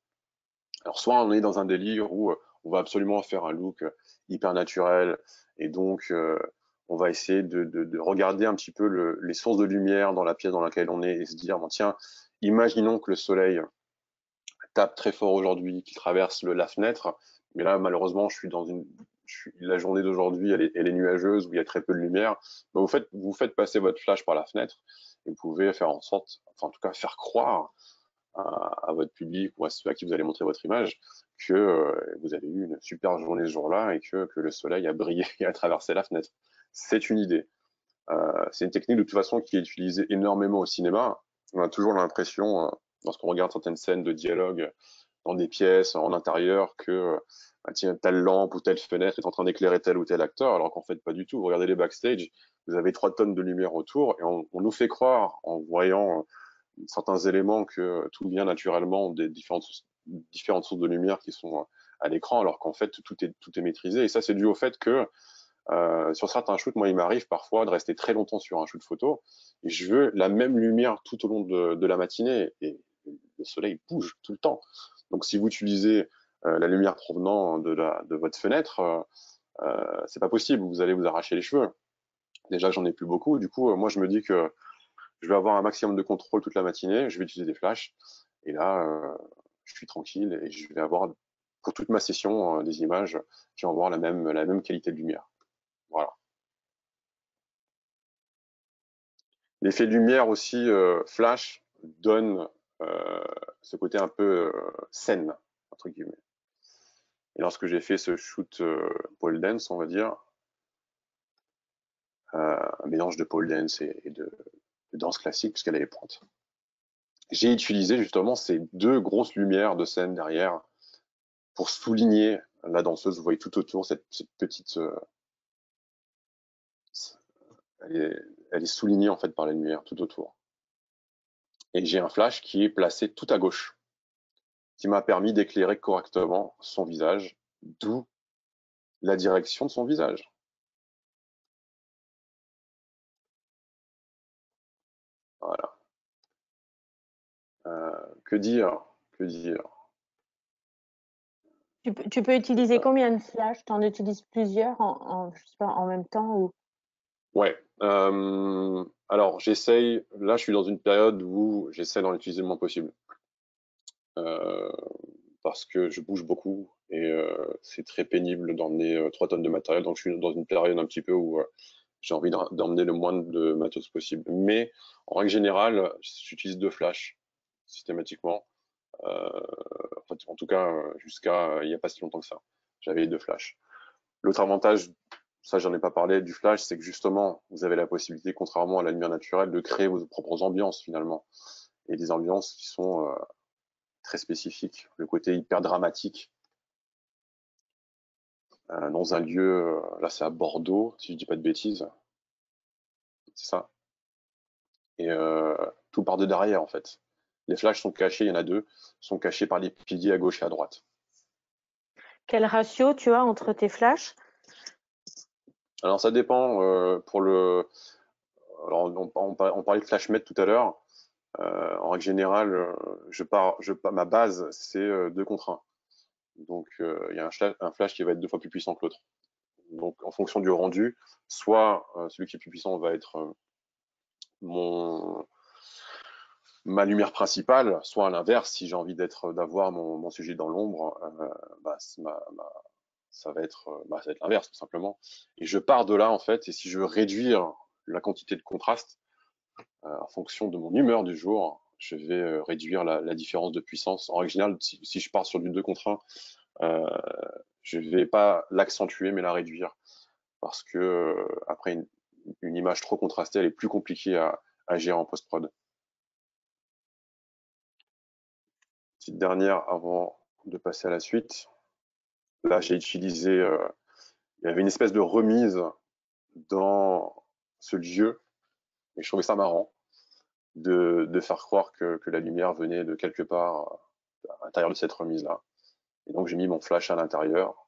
alors soit on est dans un délire où on va absolument faire un look hyper naturel et donc on va essayer de regarder un petit peu les sources de lumière dans la pièce dans laquelle on est et se dire, bon, tiens, imaginons que le soleil tape très fort aujourd'hui, qu'il traverse la fenêtre, mais là malheureusement la journée d'aujourd'hui elle est nuageuse où il y a très peu de lumière. Ben, vous faites passer votre flash par la fenêtre et vous pouvez faire en sorte, enfin en tout cas faire croire à votre public ou à ceux à qui vous allez montrer votre image que vous avez eu une super journée ce jour-là et que le soleil a brillé et a traversé la fenêtre. C'est une idée. C'est une technique de toute façon qui est utilisée énormément au cinéma. On a toujours l'impression, lorsqu'on regarde certaines scènes de dialogue dans des pièces, en intérieur, que tiens, telle lampe ou telle fenêtre est en train d'éclairer tel ou tel acteur, alors qu'en fait pas du tout. Vous regardez les backstage, vous avez 3 tonnes de lumière autour et on nous fait croire en voyant certains éléments que tout vient naturellement des différentes sources de lumière qui sont à l'écran, alors qu'en fait tout est maîtrisé. Et ça c'est dû au fait que sur certains shoots, moi il m'arrive parfois de rester très longtemps sur un shoot photo et je veux la même lumière tout au long de la matinée et le soleil bouge tout le temps. Donc si vous utilisez la lumière provenant de votre fenêtre, c'est pas possible, vous allez vous arracher les cheveux. Déjà que j'en ai plus beaucoup, du coup moi je me dis que je vais avoir un maximum de contrôle toute la matinée, je vais utiliser des flashs, et là, je suis tranquille et je vais avoir, pour toute ma session, des images qui vont avoir la même qualité de lumière. Voilà. L'effet de lumière aussi, flash, donne ce côté un peu scène, entre guillemets. Et lorsque j'ai fait ce shoot pole dance, on va dire, un mélange de pole dance et de danse classique, puisqu'elle avait pointe, j'ai utilisé justement ces 2 grosses lumières de scène derrière pour souligner la danseuse. Vous voyez tout autour cette petite, elle est soulignée en fait par la lumière tout autour. Et j'ai un flash qui est placé tout à gauche, qui m'a permis d'éclairer correctement son visage, d'où la direction de son visage. Voilà. Que dire? Que dire? Tu peux utiliser combien de flash? Tu en utilises plusieurs je sais pas, en même temps ou... Ouais. Alors j'essaye. Là, je suis dans une période où j'essaie d'en utiliser le moins possible. Parce que je bouge beaucoup et c'est très pénible d'emmener 3 tonnes de matériel. Donc, je suis dans une période un petit peu où j'ai envie d'emmener le moins de matos possible. Mais en règle générale, j'utilise 2 flashs systématiquement. En tout cas, jusqu'à il n'y a pas si longtemps que ça. J'avais 2 flashs. L'autre avantage, ça j'en ai pas parlé, du flash, c'est que justement, vous avez la possibilité, contrairement à la lumière naturelle, de créer vos propres ambiances finalement. Et des ambiances qui sont très spécifiques. Le côté hyper dramatique dans un lieu, là c'est à Bordeaux, si je dis pas de bêtises, c'est ça. Et tout part de derrière en fait. Les flashs sont cachés, il y en a 2, sont cachés par les piliers à gauche et à droite. Quel ratio tu as entre tes flashs? Alors ça dépend pour le. Alors on parlait de flash mètre tout à l'heure. En règle générale, ma base c'est 2 contre 1. Donc il y a un flash qui va être 2 fois plus puissant que l'autre. Donc en fonction du rendu, soit celui qui est plus puissant va être mon ma lumière principale, soit à l'inverse, si j'ai envie d'avoir mon sujet dans l'ombre, bah, ça va être l'inverse tout simplement. Et je pars de là en fait, et si je veux réduire la quantité de contraste en fonction de mon humeur du jour, je vais réduire la différence de puissance. En règle générale, si je pars sur du 2 contre 1, je vais pas l'accentuer mais la réduire parce que après une image trop contrastée, elle est plus compliquée à gérer en post-prod. Petite dernière avant de passer à la suite. Là, j'ai utilisé, il y avait une espèce de remise dans ce lieu, et je trouvais ça marrant de faire croire que la lumière venait de quelque part à l'intérieur de cette remise-là. Et donc, j'ai mis mon flash à l'intérieur,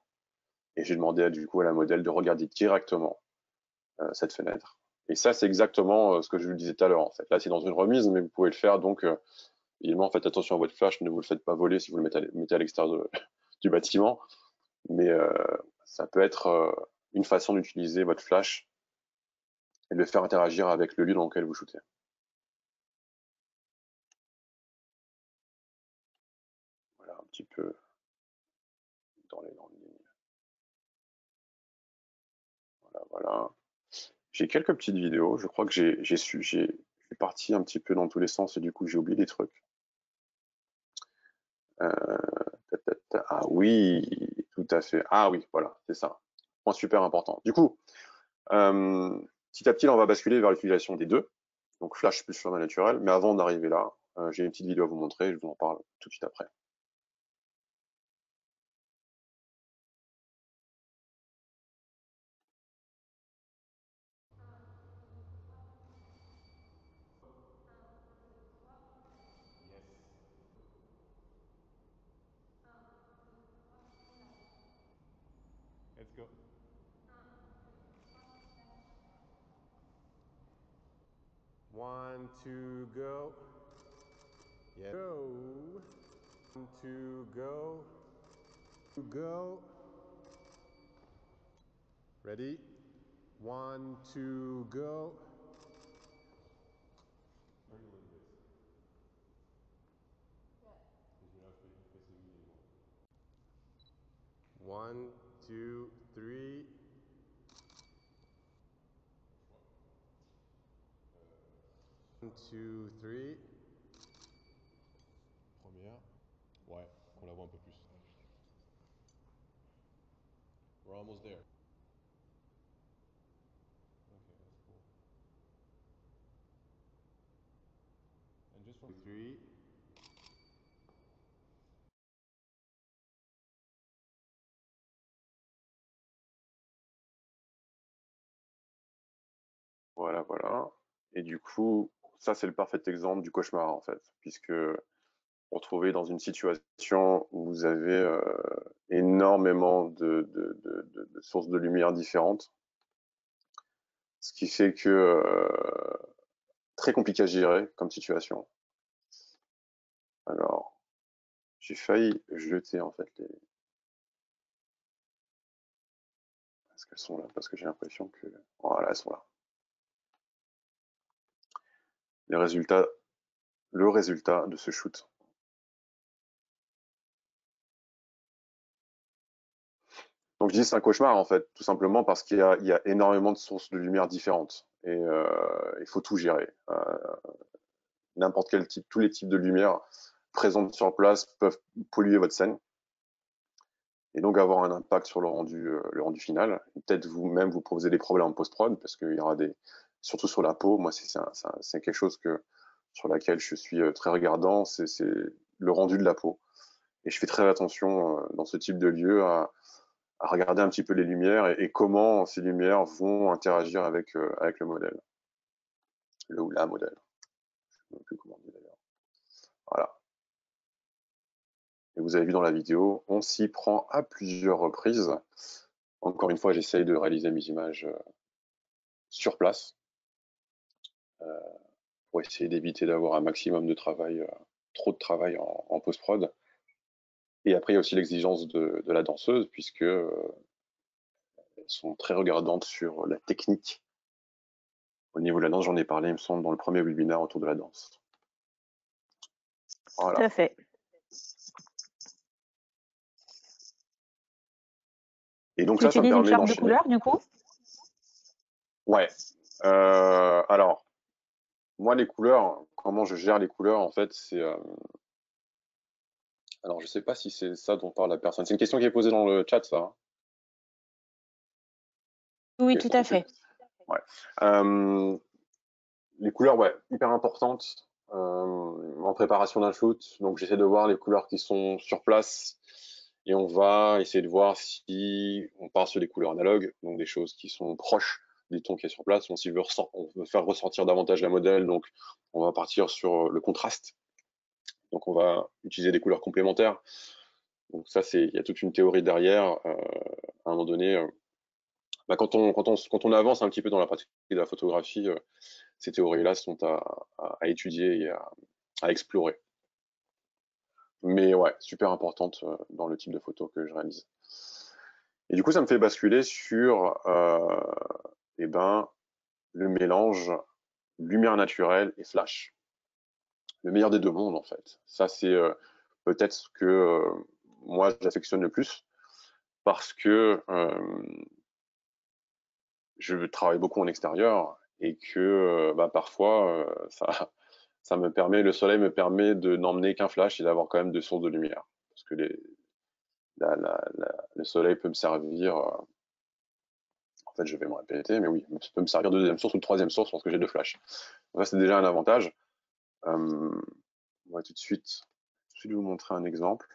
et j'ai demandé du coup à la modèle de regarder directement cette fenêtre. Et ça, c'est exactement ce que je vous disais tout à l'heure, en fait. Là, c'est dans une remise, mais vous pouvez le faire, donc évidemment, faites attention à votre flash, ne vous le faites pas voler si vous le mettez à l'extérieur du bâtiment. Mais ça peut être une façon d'utiliser votre flash et de le faire interagir avec le lieu dans lequel vous shootez. Voilà un petit peu dans les grandes lignes. Voilà, voilà. J'ai quelques petites vidéos. Je crois que j'ai parti un petit peu dans tous les sens et du coup j'ai oublié des trucs. Ah oui, tout à fait. Ah oui, voilà, c'est ça. Point super important. Du coup, petit à petit, là, on va basculer vers l'utilisation des deux. Donc flash plus format naturel. Mais avant d'arriver là, j'ai une petite vidéo à vous montrer. Je vous en parle tout de suite après. Let's go. One, two, go. Yeah. Go. One, two, go. Go. Ready? One, two, go. One, two, three. One, two, three. Première. Ouais, qu'on la voit un peu plus. We're almost there. Okay, that's cool. And just from three. Voilà, voilà. Et du coup, ça, c'est le parfait exemple du cauchemar, en fait, puisque vous vous retrouvez dans une situation où vous avez énormément de sources de lumière différentes, ce qui fait que très compliqué à gérer comme situation. Alors, j'ai failli jeter, en fait, les... Est-ce qu'elles sont là? Parce que j'ai l'impression que... Voilà, elles sont là. Les résultats, le résultat de ce shoot. Donc je dis c'est un cauchemar en fait, tout simplement parce qu'il y a énormément de sources de lumière différentes et il faut tout gérer. N'importe quel type, tous les types de lumière présentes sur place peuvent polluer votre scène et donc avoir un impact sur le rendu final. Peut-être vous-même vous poser des problèmes en post-prod parce qu'il y aura des, surtout sur la peau. Moi c'est quelque chose que sur laquelle je suis très regardant, c'est le rendu de la peau et je fais très attention dans ce type de lieu à regarder un petit peu les lumières et comment ces lumières vont interagir avec le modèle, le ou la modèle. Je ne sais plus comment on dit d'ailleurs. Voilà. Et vous avez vu dans la vidéo, on s'y prend à plusieurs reprises. Encore une fois, j'essaye de réaliser mes images sur place pour essayer d'éviter d'avoir un maximum de travail, trop de travail en post-prod. Et après, il y a aussi l'exigence de la danseuse, puisque elles sont très regardantes sur la technique. Au niveau de la danse, j'en ai parlé, il me semble, dans le premier webinaire autour de la danse. Voilà. Tout à fait. Et donc Tu ça me utilises une permet charte de d'enchaîner. couleurs, du coup? Ouais. Alors, moi, les couleurs, comment je gère les couleurs, en fait, c'est... Alors, je sais pas si c'est ça dont parle la personne. C'est une question qui est posée dans le chat, ça, hein. Oui, Ok, tout à ok. fait. Ouais. Les couleurs, ouais, hyper importantes en préparation d'un shoot. Donc, j'essaie de voir les couleurs qui sont sur place et on va essayer de voir si on part sur des couleurs analogues, donc des choses qui sont proches des tons qui est sur place. Si on veut faire ressentir davantage la modèle, donc on va partir sur le contraste. Donc, on va utiliser des couleurs complémentaires. Donc, ça, il y a toute une théorie derrière. À un moment donné, bah, quand on avance un petit peu dans la pratique de la photographie, ces théories-là sont à étudier et à explorer. Mais ouais, super importante dans le type de photo que je réalise. Et du coup, ça me fait basculer sur eh ben, le mélange lumière naturelle et flash. Le meilleur des deux mondes, en fait. Ça, c'est peut-être ce que moi, j'affectionne le plus parce que je travaille beaucoup en extérieur et que bah, parfois, ça me permet, le soleil me permet de n'emmener qu'un flash et d'avoir quand même deux sources de lumière. Parce que le soleil peut me servir, en fait, je vais me répéter, mais oui, peut me servir de deuxième source ou de troisième source parce que j'ai deux flashs. Donc ça, c'est déjà un avantage. On va tout de suite vous montrer un exemple.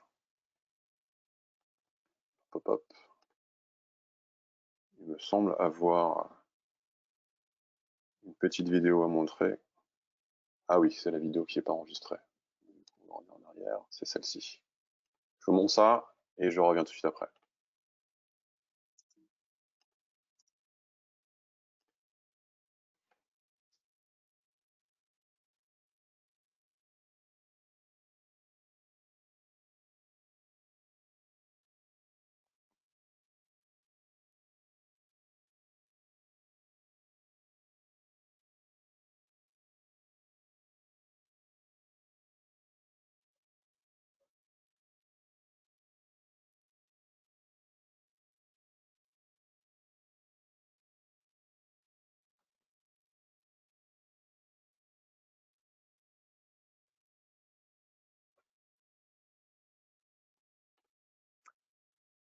Pop, pop. Il me semble avoir une petite vidéo à montrer. Ah oui, c'est la vidéo qui n'est pas enregistrée. On revient en arrière, c'est celle-ci. Je vous montre ça et je reviens tout de suite après.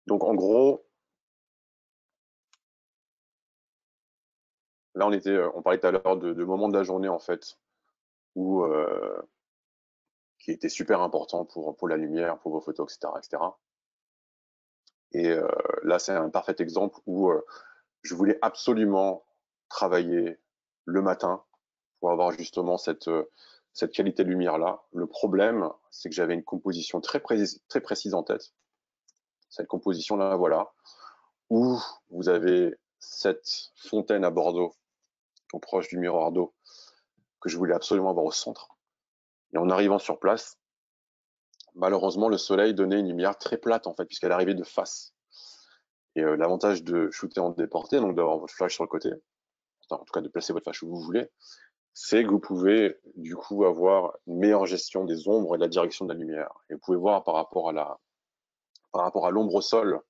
Donc en gros, là on parlait tout à l'heure de moments de la journée en fait où qui était super important pour la lumière, pour vos photos, etc., etc. Et là, c'est un parfait exemple où je voulais absolument travailler le matin pour avoir justement cette qualité de lumière-là. Le problème, c'est que j'avais une composition très précise en tête. Cette composition-là, voilà, où vous avez cette fontaine à Bordeaux, donc proche du miroir d'eau, que je voulais absolument avoir au centre. Et en arrivant sur place, malheureusement, le soleil donnait une lumière très plate, en fait, puisqu'elle arrivait de face. Et l'avantage de shooter en déporté, donc d'avoir votre flash sur le côté, en tout cas de placer votre flash où vous voulez, c'est que vous pouvez du coup avoir une meilleure gestion des ombres et de la direction de la lumière. Et vous pouvez voir par rapport à l'ombre au sol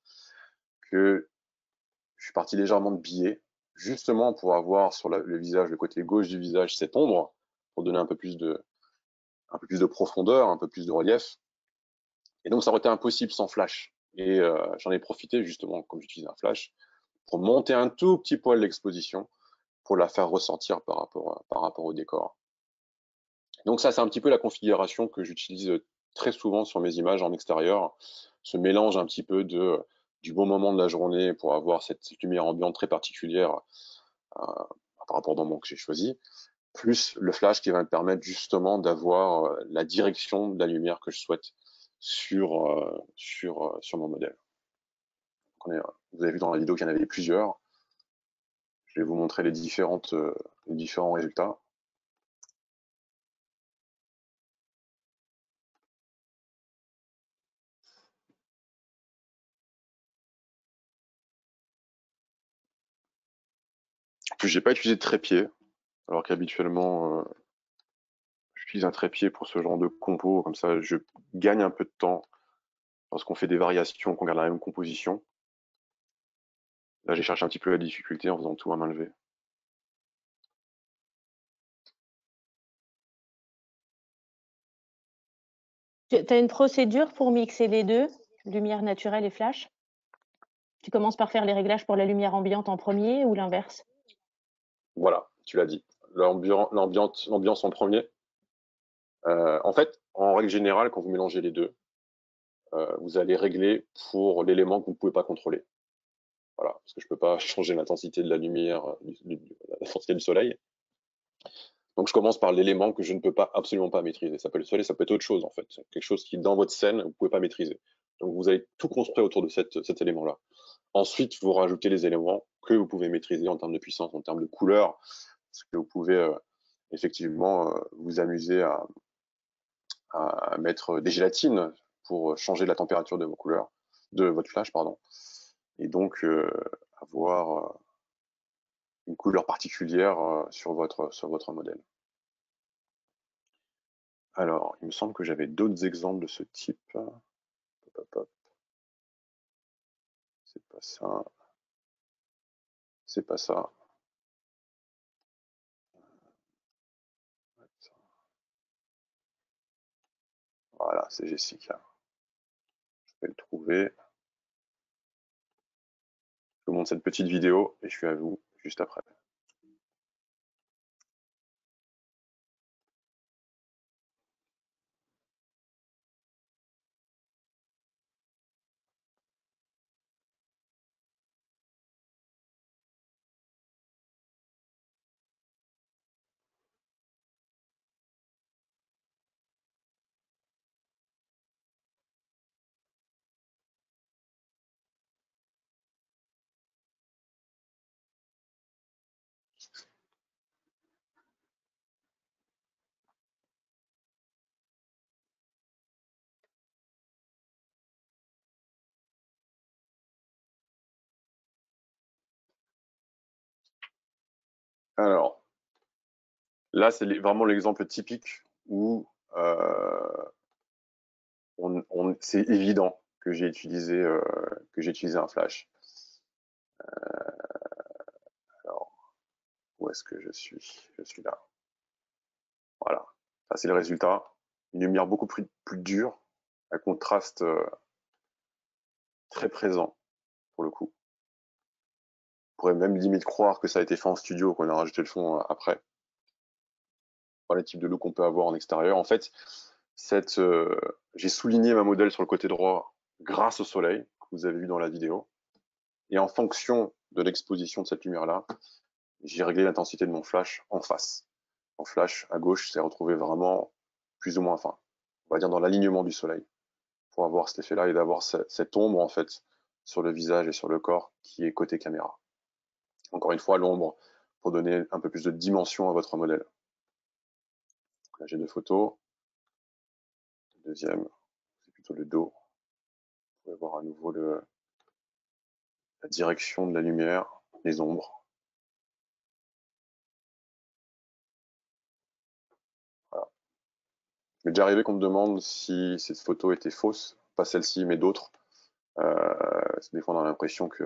que je suis parti légèrement de biais, justement pour avoir sur le visage, le côté gauche du visage, cette ombre, pour donner un peu plus de profondeur, un peu plus de relief. Et donc ça aurait été impossible sans flash. Et j'en ai profité justement, comme j'utilise un flash, pour monter un tout petit poil l'exposition, pour la faire ressentir par rapport au décor. Donc ça, c'est un petit peu la configuration que j'utilise très souvent sur mes images en extérieur, ce mélange un petit peu du bon moment de la journée pour avoir cette lumière ambiante très particulière par rapport au moment que j'ai choisi, plus le flash qui va me permettre justement d'avoir la direction de la lumière que je souhaite sur mon modèle. Vous avez vu dans la vidéo qu'il y en avait plusieurs. Je vais vous montrer les différents résultats. En plus, j'ai pas utilisé de trépied, alors qu'habituellement, j'utilise un trépied pour ce genre de compo, comme ça je gagne un peu de temps lorsqu'on fait des variations, qu'on garde la même composition. Là, j'ai cherché un petit peu la difficulté en faisant tout à main levée. Tu as une procédure pour mixer les deux, lumière naturelle et flash? Tu commences par faire les réglages pour la lumière ambiante en premier ou l'inverse? Voilà, tu l'as dit. L'ambiance en premier. En fait, en règle générale, quand vous mélangez les deux, vous allez régler pour l'élément que vous ne pouvez pas contrôler. Voilà, parce que je ne peux pas changer l'intensité de la lumière, l'intensité du soleil. Donc je commence par l'élément que je ne peux pas absolument pas maîtriser. Ça peut être le soleil, ça peut être autre chose en fait. Quelque chose qui, dans votre scène, vous ne pouvez pas maîtriser. Donc vous allez tout construire autour de cet élément-là. Ensuite, vous rajoutez les éléments que vous pouvez maîtriser en termes de puissance, en termes de couleur, parce que vous pouvez effectivement vous amuser à mettre des gélatines pour changer la température de vos couleurs, de votre flash, pardon, et donc avoir une couleur particulière sur votre modèle. Alors, il me semble que j'avais d'autres exemples de ce type. Hop, hop, hop. C'est pas ça. C'est pas ça. Voilà, c'est Jessica. Je vais le trouver. Je vous montre cette petite vidéo et je suis à vous juste après. Alors, là, c'est vraiment l'exemple typique où c'est évident que j'ai utilisé un flash. Alors, où est-ce que je suis? Je suis là. Voilà. Ça, c'est le résultat. Une lumière beaucoup plus dure, un contraste très présent pour le coup. On pourrait même limite croire que ça a été fait en studio, qu'on a rajouté le fond après. Voilà le type de look qu'on peut avoir en extérieur. En fait, j'ai souligné ma modèle sur le côté droit grâce au soleil, que vous avez vu dans la vidéo. Et en fonction de l'exposition de cette lumière-là, j'ai réglé l'intensité de mon flash en face. En flash, à gauche, c'est retrouvé vraiment plus ou moins fin. On va dire dans l'alignement du soleil, pour avoir cet effet-là et d'avoir cette ombre, en fait, sur le visage et sur le corps qui est côté caméra. Encore une fois, l'ombre pour donner un peu plus de dimension à votre modèle. Là, j'ai deux photos. Le deuxième, c'est plutôt le dos. Vous pouvez voir à nouveau la direction de la lumière, les ombres. Voilà. Il m'est déjà arrivé qu'on me demande si cette photo était fausse, pas celle-ci, mais d'autres. Des fois, on a l'impression que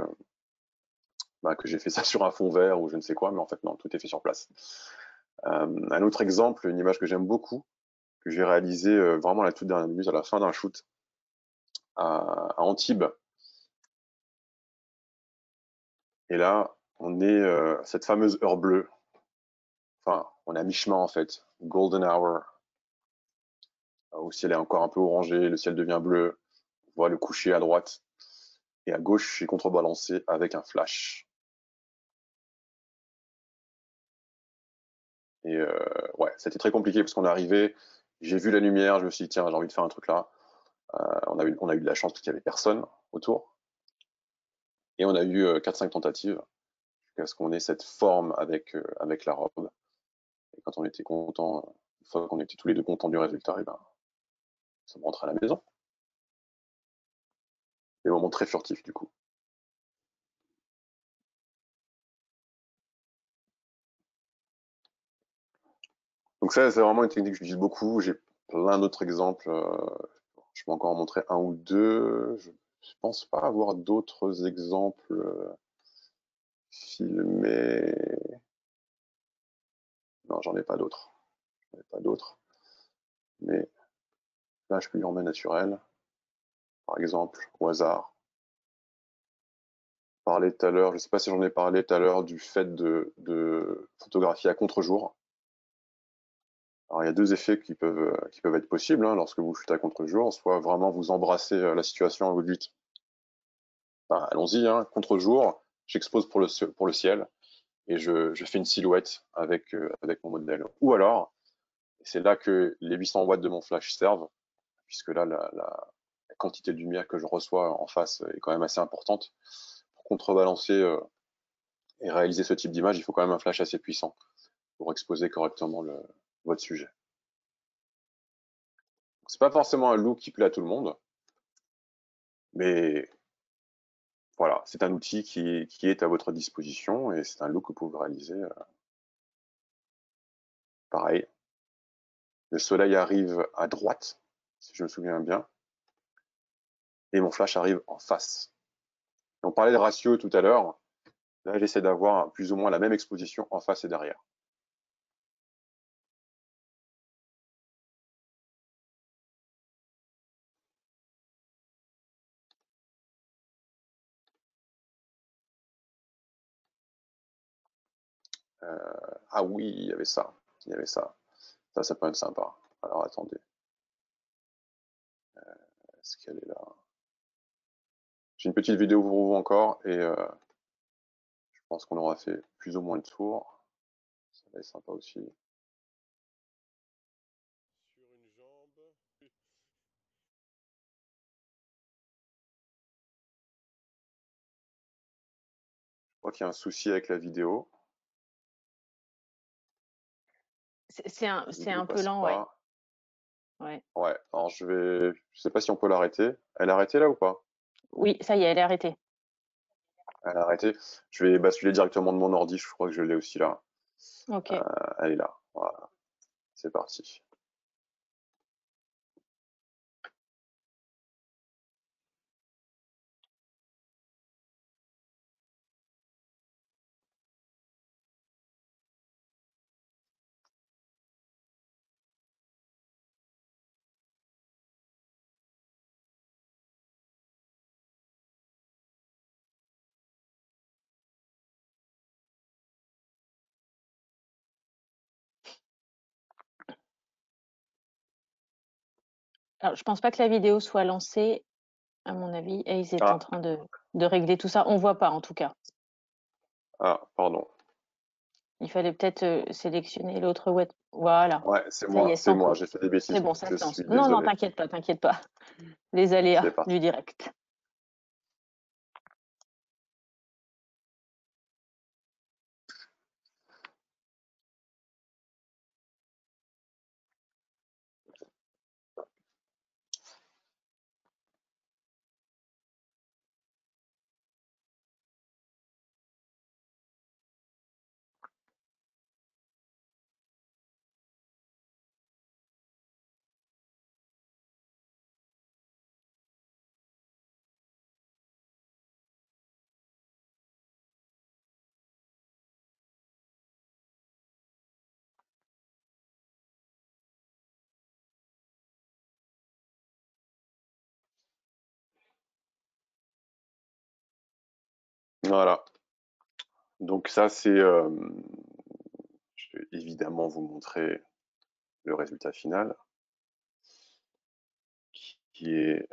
j'ai fait ça sur un fond vert ou je ne sais quoi, mais en fait, non, tout est fait sur place. Un autre exemple, une image que j'aime beaucoup, que j'ai réalisée vraiment à la toute dernière minute, à la fin d'un shoot à Antibes. Et là, on est cette fameuse heure bleue. Enfin, on est à mi-chemin en fait. Golden hour. Où le ciel est encore un peu orangé, le ciel devient bleu. On voit le coucher à droite. Et à gauche, c'est contrebalancé avec un flash. Et ouais, c'était très compliqué parce qu'on est arrivé, j'ai vu la lumière, je me suis dit, tiens, j'ai envie de faire un truc là. On a eu de la chance parce qu'il n'y avait personne autour. Et on a eu 4-5 tentatives jusqu'à ce qu'on ait cette forme avec la robe. Et quand on était content, une fois qu'on était tous les deux contents du résultat, et ben, ça me rentre à la maison. Des moments très furtifs du coup. Donc ça, c'est vraiment une technique que j'utilise beaucoup. J'ai plein d'autres exemples. Je peux encore en montrer un ou deux. Je pense pas avoir d'autres exemples filmés. Non, j'en ai pas d'autres. J'en ai pas d'autres. Mais là, je peux lui en mettre naturel. Par exemple, au hasard. Parler tout à l'heure, je ne sais pas si j'en ai parlé tout à l'heure du fait de photographier à contre-jour. Alors, il y a deux effets qui peuvent être possibles lorsque vous shootez à contre-jour. Soit vraiment vous embrassez la situation et vous dites bah, allons-y, contre-jour, j'expose pour le ciel et je fais une silhouette avec mon modèle. Ou alors, c'est là que les 800 watts de mon flash servent, puisque là, la quantité de lumière que je reçois en face est quand même assez importante. Pour contrebalancer et réaliser ce type d'image, il faut quand même un flash assez puissant pour exposer correctement votre sujet. C'est pas forcément un look qui plaît à tout le monde, mais voilà, c'est un outil qui est à votre disposition et c'est un look que vous pouvez réaliser. Pareil, le soleil arrive à droite, si je me souviens bien, et mon flash arrive en face. On parlait de ratio tout à l'heure. Là, j'essaie d'avoir plus ou moins la même exposition en face et derrière. Ah oui, il y avait ça. Il y avait ça. Ça peut être sympa. Alors attendez. Est-ce qu'elle est là? J'ai une petite vidéo pour vous encore et je pense qu'on aura fait plus ou moins le tour. Ça va être sympa aussi. Sur une jambe. Je crois qu'il y a un souci avec la vidéo. C'est La vidéo un peu passe lent, ouais. pas. Ouais. Ouais, alors je sais pas si on peut l'arrêter. Elle est arrêtée là ou pas? Oui, ça y est, elle est arrêtée. Elle est arrêtée. Je vais basculer directement de mon ordi, je crois que je l'ai aussi là. Ok. Elle est là. Voilà. C'est parti. Alors, je pense pas que la vidéo soit lancée. À mon avis, Ace est en Ah, train de régler tout ça. On voit pas, en tout cas. pardon. Il fallait peut-être sélectionner l'autre web. Voilà. Ouais, Ça y est, c'est sans moi, coup. j'ai fait des C'est bêtises. bon, ça Je se lance. suis Non, non, désolé. t'inquiète pas, t'inquiète pas. Les C'est aléas parti. du direct. Voilà. Donc ça, c'est... je vais évidemment vous montrer le résultat final, qui est...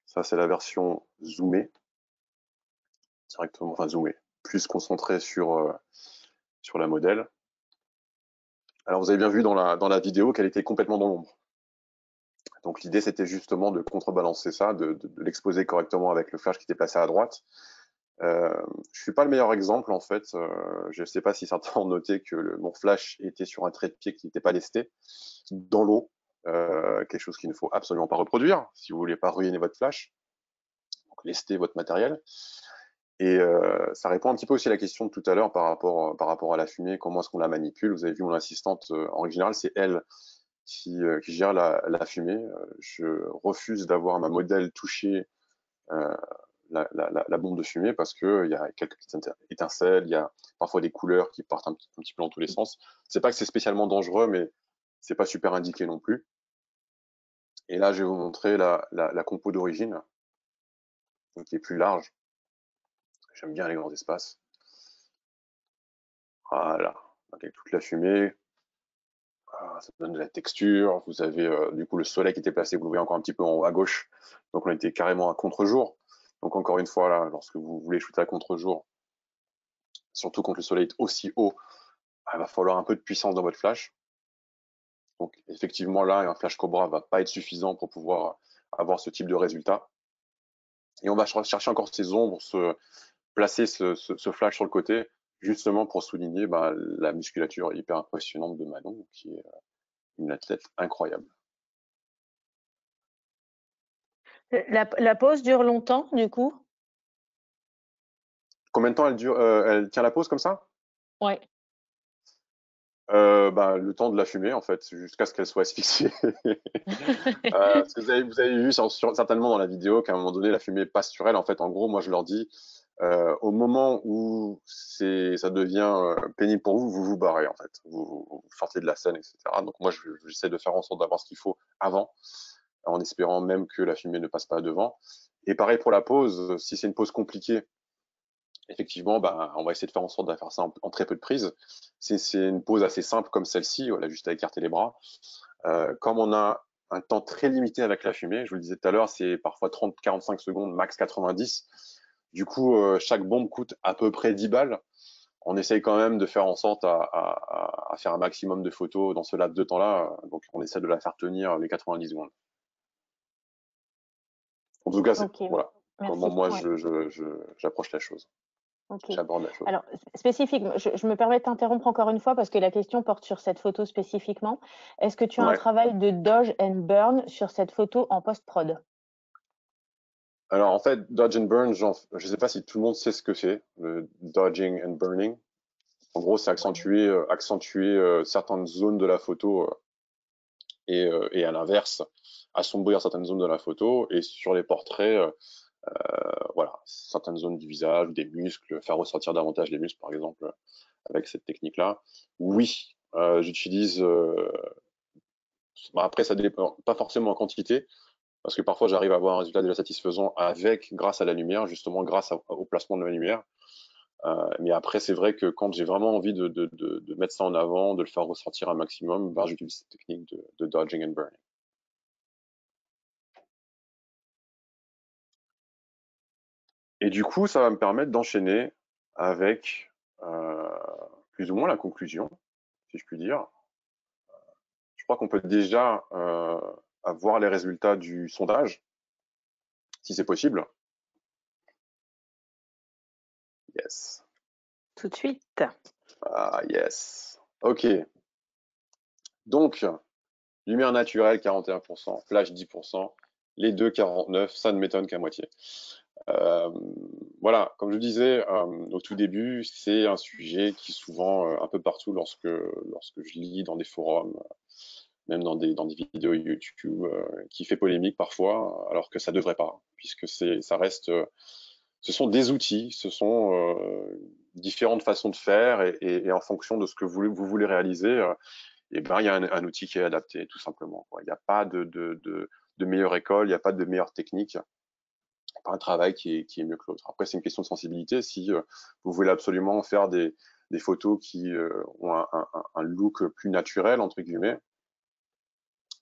Ça, c'est la version zoomée, directement, enfin zoomée, plus concentrée sur la modèle. Alors, vous avez bien vu dans la vidéo qu'elle était complètement dans l'ombre. Donc, l'idée, c'était justement de contrebalancer ça, de l'exposer correctement avec le flash qui était placé à droite. Je suis pas le meilleur exemple, en fait. Je ne sais pas si certains ont noté que mon flash était sur un trait de pied qui n'était pas lesté, dans l'eau. Quelque chose qu'il ne faut absolument pas reproduire si vous voulez pas ruiner votre flash. Donc, lester votre matériel. Et ça répond un petit peu aussi à la question de tout à l'heure par rapport à la fumée, comment est-ce qu'on la manipule. Vous avez vu mon assistante, en règle générale, c'est elle qui gère la fumée. Je refuse d'avoir ma modèle toucher la bombe de fumée parce qu'il y a quelques petites étincelles, il y a parfois des couleurs qui partent un petit peu dans tous les sens. C'est pas que c'est spécialement dangereux, mais c'est pas super indiqué non plus. Et là, je vais vous montrer la compo d'origine, qui est plus large. J'aime bien les grands espaces. Voilà, avec toute la fumée. Ça donne de la texture. Vous avez du coup le soleil qui était placé, vous le voyez encore un petit peu en haut à gauche. Donc on était carrément à contre-jour. Donc encore une fois, là, lorsque vous voulez shooter à contre-jour, surtout quand le soleil est aussi haut, il va falloir un peu de puissance dans votre flash. Donc effectivement là, un flash Cobra va pas être suffisant pour pouvoir avoir ce type de résultat. Et on va chercher encore ces ombres, placer ce flash sur le côté, justement pour souligner la musculature hyper impressionnante de Manon, qui est une athlète incroyable. La pause dure longtemps, du coup? Combien de temps elle dure elle tient la pause comme ça? Ouais. Le temps de la fumer, en fait, jusqu'à ce qu'elle soit asphyxiée. Parce que vous avez vu certainement dans la vidéo qu'à un moment donné, la fumée passe sur elle. En fait, en gros, moi, je leur dis, au moment où ça devient pénible pour vous, vous vous barrez, en fait. Vous sortez de la scène, etc. Donc moi, j'essaie de faire en sorte d'avoir ce qu'il faut avant, en espérant même que la fumée ne passe pas devant. Et pareil pour la pause, si c'est une pause compliquée, effectivement, on va essayer de faire en sorte de faire ça en très peu de prises. C'est une pause assez simple comme celle-ci, voilà, juste à écarter les bras. Comme on a un temps très limité avec la fumée, je vous le disais tout à l'heure, c'est parfois 30-45 secondes, max 90. Du coup, chaque bombe coûte à peu près 10 balles. On essaye quand même de faire en sorte à faire un maximum de photos dans ce laps de temps-là. Donc, on essaie de la faire tenir les 90 secondes. En tout cas, Ok, voilà comment merci. moi Ouais. j'approche la chose, Ok. j'aborde la chose. Alors, spécifique, je me permets de t'interrompre encore une fois parce que la question porte sur cette photo spécifiquement. Est-ce que tu as un Ouais. travail de dodge and burn sur cette photo en post-prod? Alors en fait, dodge and burn, je ne sais pas si tout le monde sait ce que c'est, le dodging and burning. En gros, c'est accentuer certaines zones de la photo et à l'inverse, assombrir certaines zones de la photo. Et sur les portraits, voilà, certaines zones du visage, des muscles, faire ressortir davantage les muscles, par exemple, avec cette technique-là. Oui, j'utilise. Après, ça dépend pas forcément en quantité, parce que parfois j'arrive à avoir un résultat déjà satisfaisant grâce à la lumière, justement grâce au placement de la lumière. Mais après, c'est vrai que quand j'ai vraiment envie de mettre ça en avant, de le faire ressortir un maximum, j'utilise cette technique de dodging and burning. Et du coup, ça va me permettre d'enchaîner avec plus ou moins la conclusion, si je puis dire. Je crois qu'on peut déjà avoir les résultats du sondage, si c'est possible. Yes. Tout de suite. Ah, yes. OK. Donc, lumière naturelle, 41%, flash, 10%, les deux, 49%, ça ne m'étonne qu'à moitié. Voilà, comme je disais au tout début, c'est un sujet qui souvent, un peu partout, lorsque je lis dans des forums, même dans des vidéos YouTube, qui fait polémique parfois, alors que ça devrait pas, puisque ça reste, ce sont des outils, ce sont différentes façons de faire, et en fonction de ce que vous voulez réaliser, il y a un outil qui est adapté, tout simplement, quoi. Il n'y a pas de meilleure école, il n'y a pas de meilleure technique, pas un travail qui est mieux que l'autre. Après, c'est une question de sensibilité. Si vous voulez absolument faire des photos qui ont un look plus naturel, entre guillemets,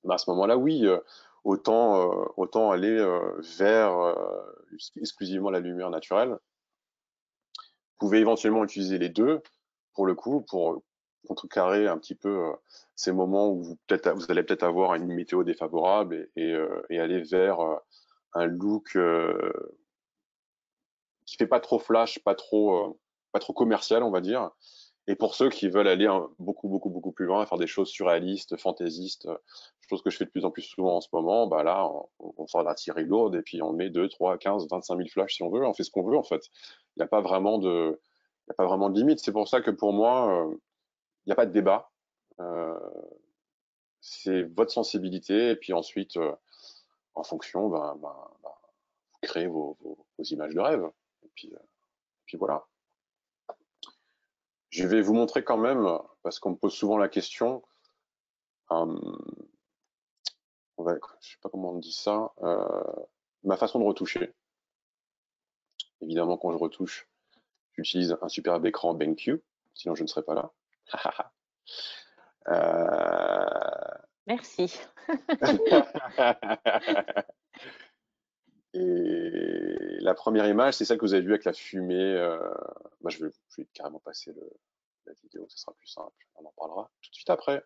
à ce moment-là, oui, autant aller vers exclusivement la lumière naturelle. Vous pouvez éventuellement utiliser les deux, pour le coup, pour contrecarrer un petit peu ces moments où vous allez peut-être avoir une météo défavorable, et aller vers un look qui fait pas trop flash, pas trop commercial, on va dire, Et pour ceux qui veulent aller beaucoup plus loin, faire des choses surréalistes, fantaisistes, chose que je fais de plus en plus souvent en ce moment, bah là, on sort l'artillerie lourde et puis on met 2, 3, 15, 25 000 flashs si on veut, on fait ce qu'on veut en fait. Il n'y a pas vraiment de, il y a pas vraiment de limite. C'est pour ça que pour moi, il n'y a pas de débat. Euh, c'est votre sensibilité et puis ensuite, en fonction, vous créez vos images de rêve. Et puis voilà. Je vais vous montrer quand même, parce qu'on me pose souvent la question, je sais pas comment on dit ça, ma façon de retoucher. Évidemment, quand je retouche, j'utilise un superbe écran BenQ, sinon je ne serais pas là. Merci. Et la première image, c'est celle que vous avez vue avec la fumée. Je vais carrément passer la vidéo, ce sera plus simple. On en parlera tout de suite après.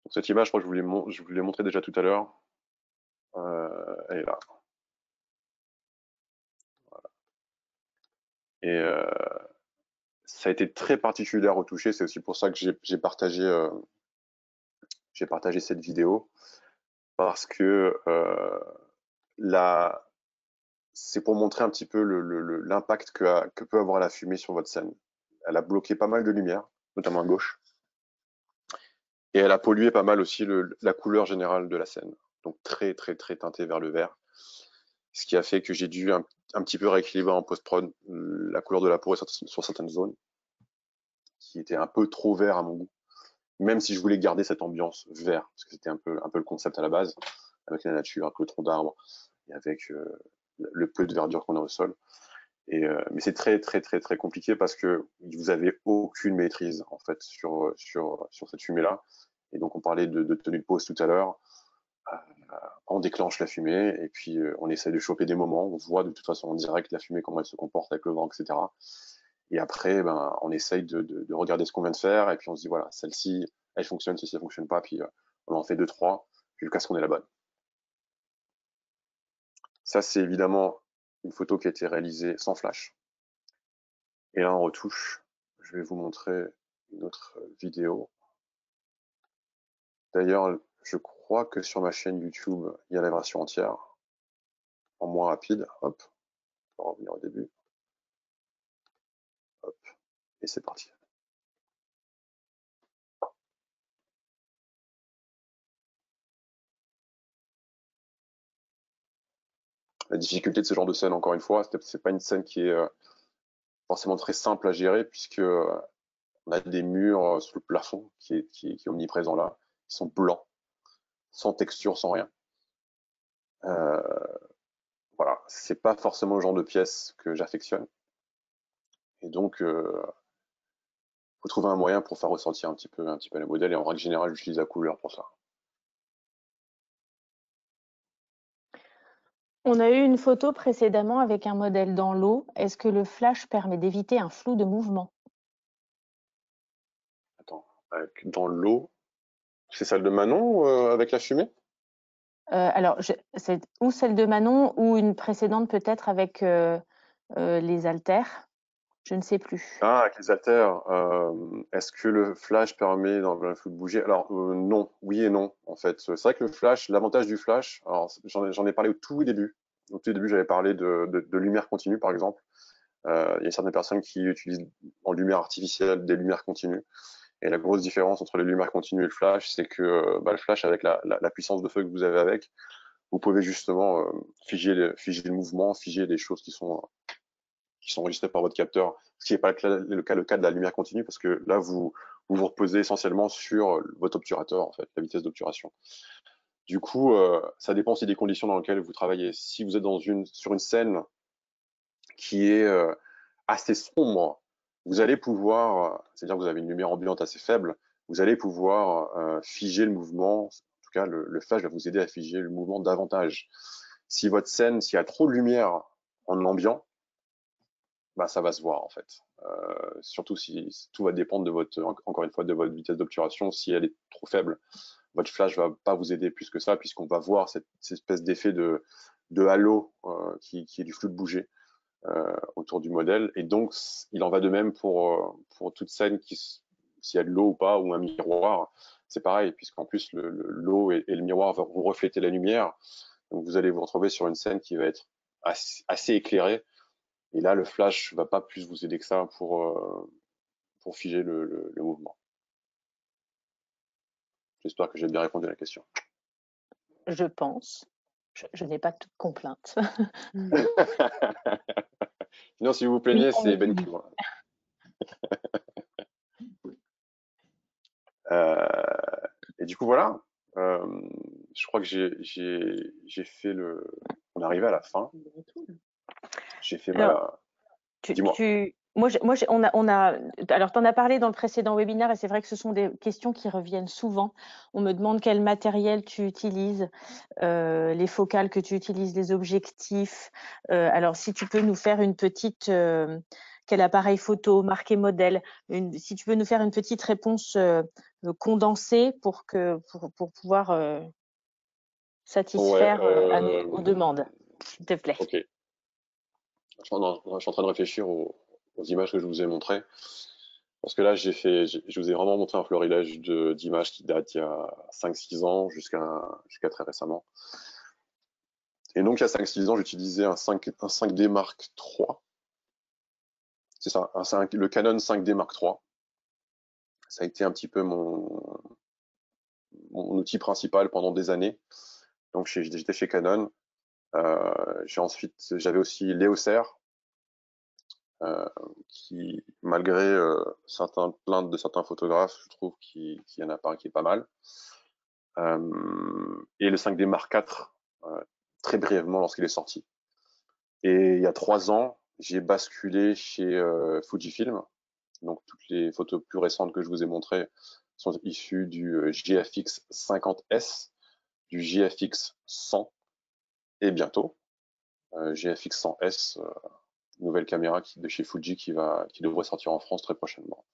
Donc, cette image, je crois que je vous l'ai montré déjà tout à l'heure. Elle est là. Et ça a été très particulier à retoucher. C'est aussi pour ça que j'ai partagé cette vidéo. Parce que c'est pour montrer un petit peu l'impact que peut avoir la fumée sur votre scène. Elle a bloqué pas mal de lumière, notamment à gauche. Et elle a pollué pas mal aussi la couleur générale de la scène. Donc très, très, très teintée vers le vert. Ce qui a fait que j'ai dû un petit peu rééquilibrer en post-prod la couleur de la peau sur certaines zones, qui étaient un peu trop vert à mon goût. Même si je voulais garder cette ambiance vert, parce que c'était un peu le concept à la base, avec la nature, avec le tronc d'arbre, et avec le peu de verdure qu'on a au sol. Mais c'est très très très très compliqué parce que vous avez aucune maîtrise en fait sur cette fumée là. Et donc on parlait de tenue de pose tout à l'heure. On déclenche la fumée et puis on essaie de choper des moments. On voit de toute façon en direct la fumée comment elle se comporte avec le vent, etc. Et après, on essaye de regarder ce qu'on vient de faire et puis on se dit voilà, celle-ci elle fonctionne, celle-ci elle fonctionne pas. Puis on en fait 2, 3 jusqu'à ce qu'on ait la bonne. Ça c'est évidemment une photo qui a été réalisée sans flash. Et là, en retouche, je vais vous montrer une autre vidéo. D'ailleurs, je crois que sur ma chaîne YouTube, il y a la version entière, en moins rapide. Hop, on va revenir au début. Hop, et c'est parti. La difficulté de ce genre de scène, encore une fois, c'est pas une scène qui est forcément très simple à gérer, puisque on a des murs sous le plafond qui est omniprésent là, qui sont blancs, sans texture, sans rien. Voilà, c'est pas forcément le genre de pièce que j'affectionne. Et donc, faut trouver un moyen pour faire ressentir un petit peu le modèle. Et en règle générale, j'utilise la couleur pour ça. On a eu une photo précédemment avec un modèle dans l'eau. Est-ce que le flash permet d'éviter un flou de mouvement? Attends, dans l'eau, c'est celle de Manon avec la fumée? Alors, c'est ou celle de Manon ou une précédente peut-être avec les haltères. Je ne sais plus. Ah, avec les haltères, est-ce que le flash permet dans le flou de bouger? Alors, non, oui et non, en fait. C'est vrai que le flash, l'avantage du flash, alors j'en ai parlé au tout début. Au tout début, j'avais parlé de lumière continue, par exemple. Il y a certaines personnes qui utilisent en lumière artificielle des lumières continues. Et la grosse différence entre les lumières continues et le flash, c'est que le flash, avec la puissance de feu que vous avez avec, vous pouvez justement figer le mouvement, figer les choses qui sont enregistrées par votre capteur, ce qui n'est pas le cas de la lumière continue, parce que là, vous reposez essentiellement sur votre obturateur, en fait, la vitesse d'obturation. Du coup, ça dépend aussi des conditions dans lesquelles vous travaillez. Si vous êtes sur une scène qui est assez sombre, vous allez pouvoir, c'est-à-dire que vous avez une lumière ambiante assez faible, vous allez pouvoir figer le mouvement. En tout cas, le flash va vous aider à figer le mouvement davantage. Si votre scène, s'il y a trop de lumière en ambiant, bah, ça va se voir en fait. Surtout si tout va dépendre de encore une fois, de votre vitesse d'obturation. Si elle est trop faible, votre flash va pas vous aider plus que ça, puisqu'on va voir cette espèce d'effet de halo qui est du flou de bouger autour du modèle. Et donc, il en va de même pour toute scène s'il y a de l'eau ou pas, ou un miroir, c'est pareil, puisqu'en plus l'eau et le miroir vont refléter la lumière. Donc vous allez vous retrouver sur une scène qui va être assez éclairée. Et là, le flash va pas plus vous aider que ça pour figer le mouvement. J'espère que j'ai bien répondu à la question. Je pense. Je n'ai pas toute complainte. Sinon, si vous vous Oui, plaignez, on me c'est dit Ben oui. Cool. Et du coup, voilà. Je crois que j'ai fait on est arrivé à la fin. J'ai fait Alors, Dis-moi. alors, tu en as parlé dans le précédent webinaire et c'est vrai que ce sont des questions qui reviennent souvent. On me demande quel matériel tu utilises, les focales que tu utilises, les objectifs. Alors, si tu peux nous faire une petite, quel appareil photo, marque et modèle, si tu peux nous faire une petite réponse condensée pour pouvoir Ouais. satisfaire aux demandes, s'il te plaît. Ok. Je suis en train de réfléchir aux images que je vous ai montrées. Parce que là, je vous ai vraiment montré un florilège d'images qui datent il y a 5-6 ans jusqu'à très récemment. Et donc, il y a 5-6 ans, j'utilisais un 5D Mark III. C'est ça, le Canon 5D Mark III. Ça a été un petit peu mon outil principal pendant des années. Donc, j'étais chez Canon. J'avais aussi l'EOS R, qui, malgré certaines plaintes de certains photographes, je trouve qu'il y en a pas un qui est pas mal. Et le 5D Mark IV, très brièvement lorsqu'il est sorti. Et il y a 3 ans, j'ai basculé chez Fujifilm. Donc toutes les photos plus récentes que je vous ai montrées sont issues du GFX 50S, du GFX 100 et bientôt GFX 100S, nouvelle caméra de chez Fuji qui devrait sortir en France très prochainement.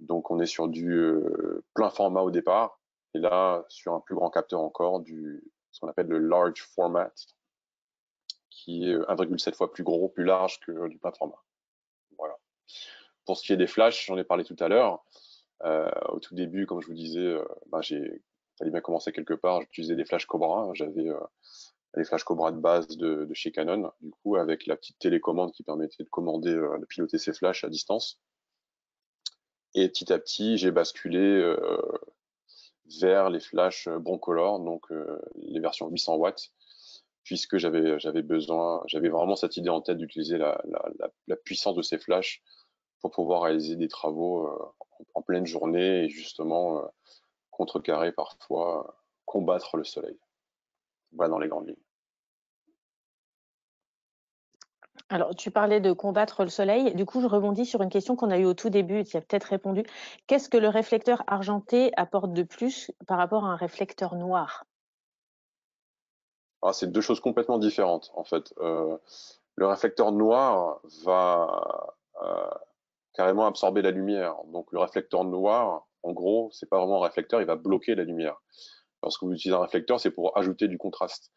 Donc on est sur du plein format au départ, et là sur un plus grand capteur encore, ce qu'on appelle le large format, qui est 1,7 fois plus gros, plus large que du plein format. Voilà. Pour ce qui est des flashs, j'en ai parlé tout à l'heure. Au tout début, comme je vous disais, fallait bien commencer quelque part. J'utilisais des flashs Cobra. J'avais les flashs Cobra de base de chez Canon, du coup, avec la petite télécommande qui permettait de piloter ces flashs à distance. Et petit à petit, j'ai basculé vers les flashs Broncolor, donc les versions 800 watts, puisque j'avais vraiment cette idée en tête d'utiliser la puissance de ces flashs pour pouvoir réaliser des travaux en pleine journée et justement contrecarrer parfois, combattre le soleil. Voilà dans les grandes lignes. Alors, tu parlais de combattre le soleil. Du coup, je rebondis sur une question qu'on a eue au tout début et tu as peut-être répondu. Qu'est-ce que le réflecteur argenté apporte de plus par rapport à un réflecteur noir? Alors, c'est deux choses complètement différentes, en fait. Le réflecteur noir va carrément absorber la lumière. Donc, le réflecteur noir, en gros, c'est pas vraiment un réflecteur, il va bloquer la lumière. Lorsque vous utilisez un réflecteur, c'est pour ajouter du contraste.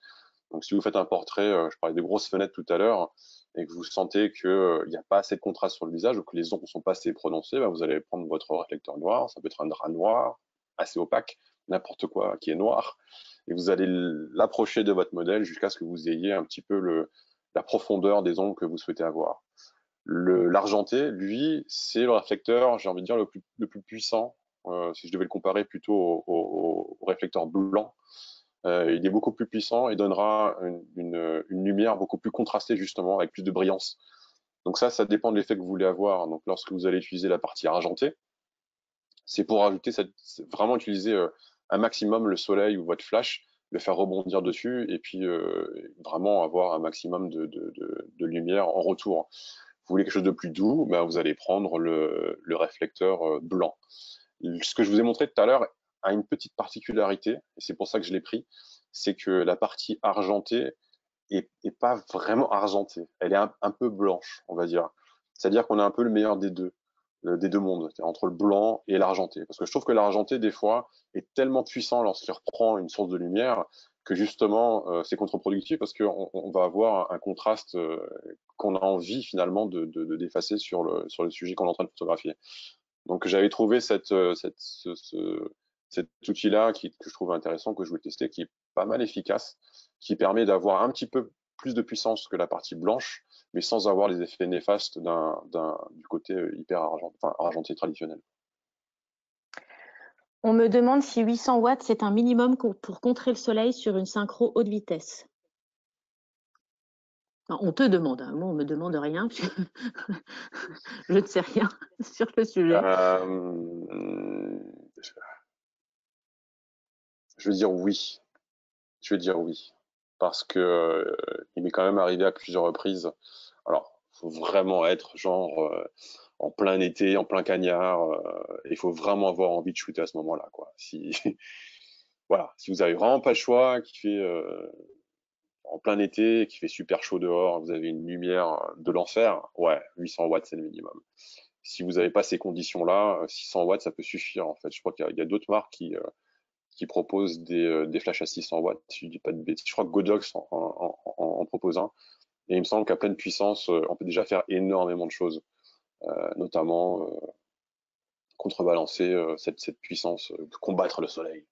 Donc, si vous faites un portrait, je parlais de grosses fenêtres tout à l'heure, et que vous sentez qu'il n'y a pas assez de contraste sur le visage ou que les ombres ne sont pas assez prononcées, bah, vous allez prendre votre réflecteur noir, ça peut être un drap noir, assez opaque, n'importe quoi qui est noir, et vous allez l'approcher de votre modèle jusqu'à ce que vous ayez un petit peu la profondeur des ombres que vous souhaitez avoir. L'argenté, lui, c'est le réflecteur, j'ai envie de dire, le plus puissant, si je devais le comparer plutôt au réflecteur blanc. Il est beaucoup plus puissant et donnera une lumière beaucoup plus contrastée, justement, avec plus de brillance. Donc ça dépend de l'effet que vous voulez avoir. Donc lorsque vous allez utiliser la partie argentée, c'est pour ajouter vraiment utiliser un maximum le soleil ou votre flash, le faire rebondir dessus et puis vraiment avoir un maximum de lumière en retour. Vous voulez quelque chose de plus doux, ben vous allez prendre le réflecteur blanc. Ce que je vous ai montré tout à l'heure a une petite particularité, et c'est pour ça que je l'ai pris, c'est que la partie argentée est pas vraiment argentée. Elle est un peu blanche, on va dire. C'est-à-dire qu'on a un peu le meilleur des deux mondes, entre le blanc et l'argenté. Parce que je trouve que l'argenté, des fois, est tellement puissant lorsqu'il reprend une source de lumière que justement, c'est contre-productif parce qu'on va avoir un contraste qu'on a envie finalement d'effacer sur le sujet qu'on est en train de photographier. Donc j'avais trouvé cet outil-là que je trouvais intéressant, que je voulais tester, qui est pas mal efficace, qui permet d'avoir un petit peu plus de puissance que la partie blanche, mais sans avoir les effets néfastes du côté hyper argenté traditionnel. On me demande si 800 watts, c'est un minimum pour contrer le soleil sur une synchro haute vitesse. Non, on te demande, hein. Moi on me demande rien, je ne sais rien sur le sujet. Je veux dire oui. Je veux dire oui. Parce que il m'est quand même arrivé à plusieurs reprises. Alors, faut vraiment être genre en plein été, en plein cagnard. Il faut vraiment avoir envie de shooter à ce moment-là, quoi. Si voilà, si vous avez vraiment pas le choix, qui fait en plein été, qui fait super chaud dehors, vous avez une lumière de l'enfer, ouais, 800 watts c'est le minimum. Si vous n'avez pas ces conditions-là, 600 watts ça peut suffire en fait. Je crois qu'il y a d'autres marques qui proposent des flashs à 600 watts. Si je dis pas de bêtises, je crois que Godox en propose un. Et il me semble qu'à pleine puissance, on peut déjà faire énormément de choses, notamment contrebalancer cette puissance, combattre le soleil.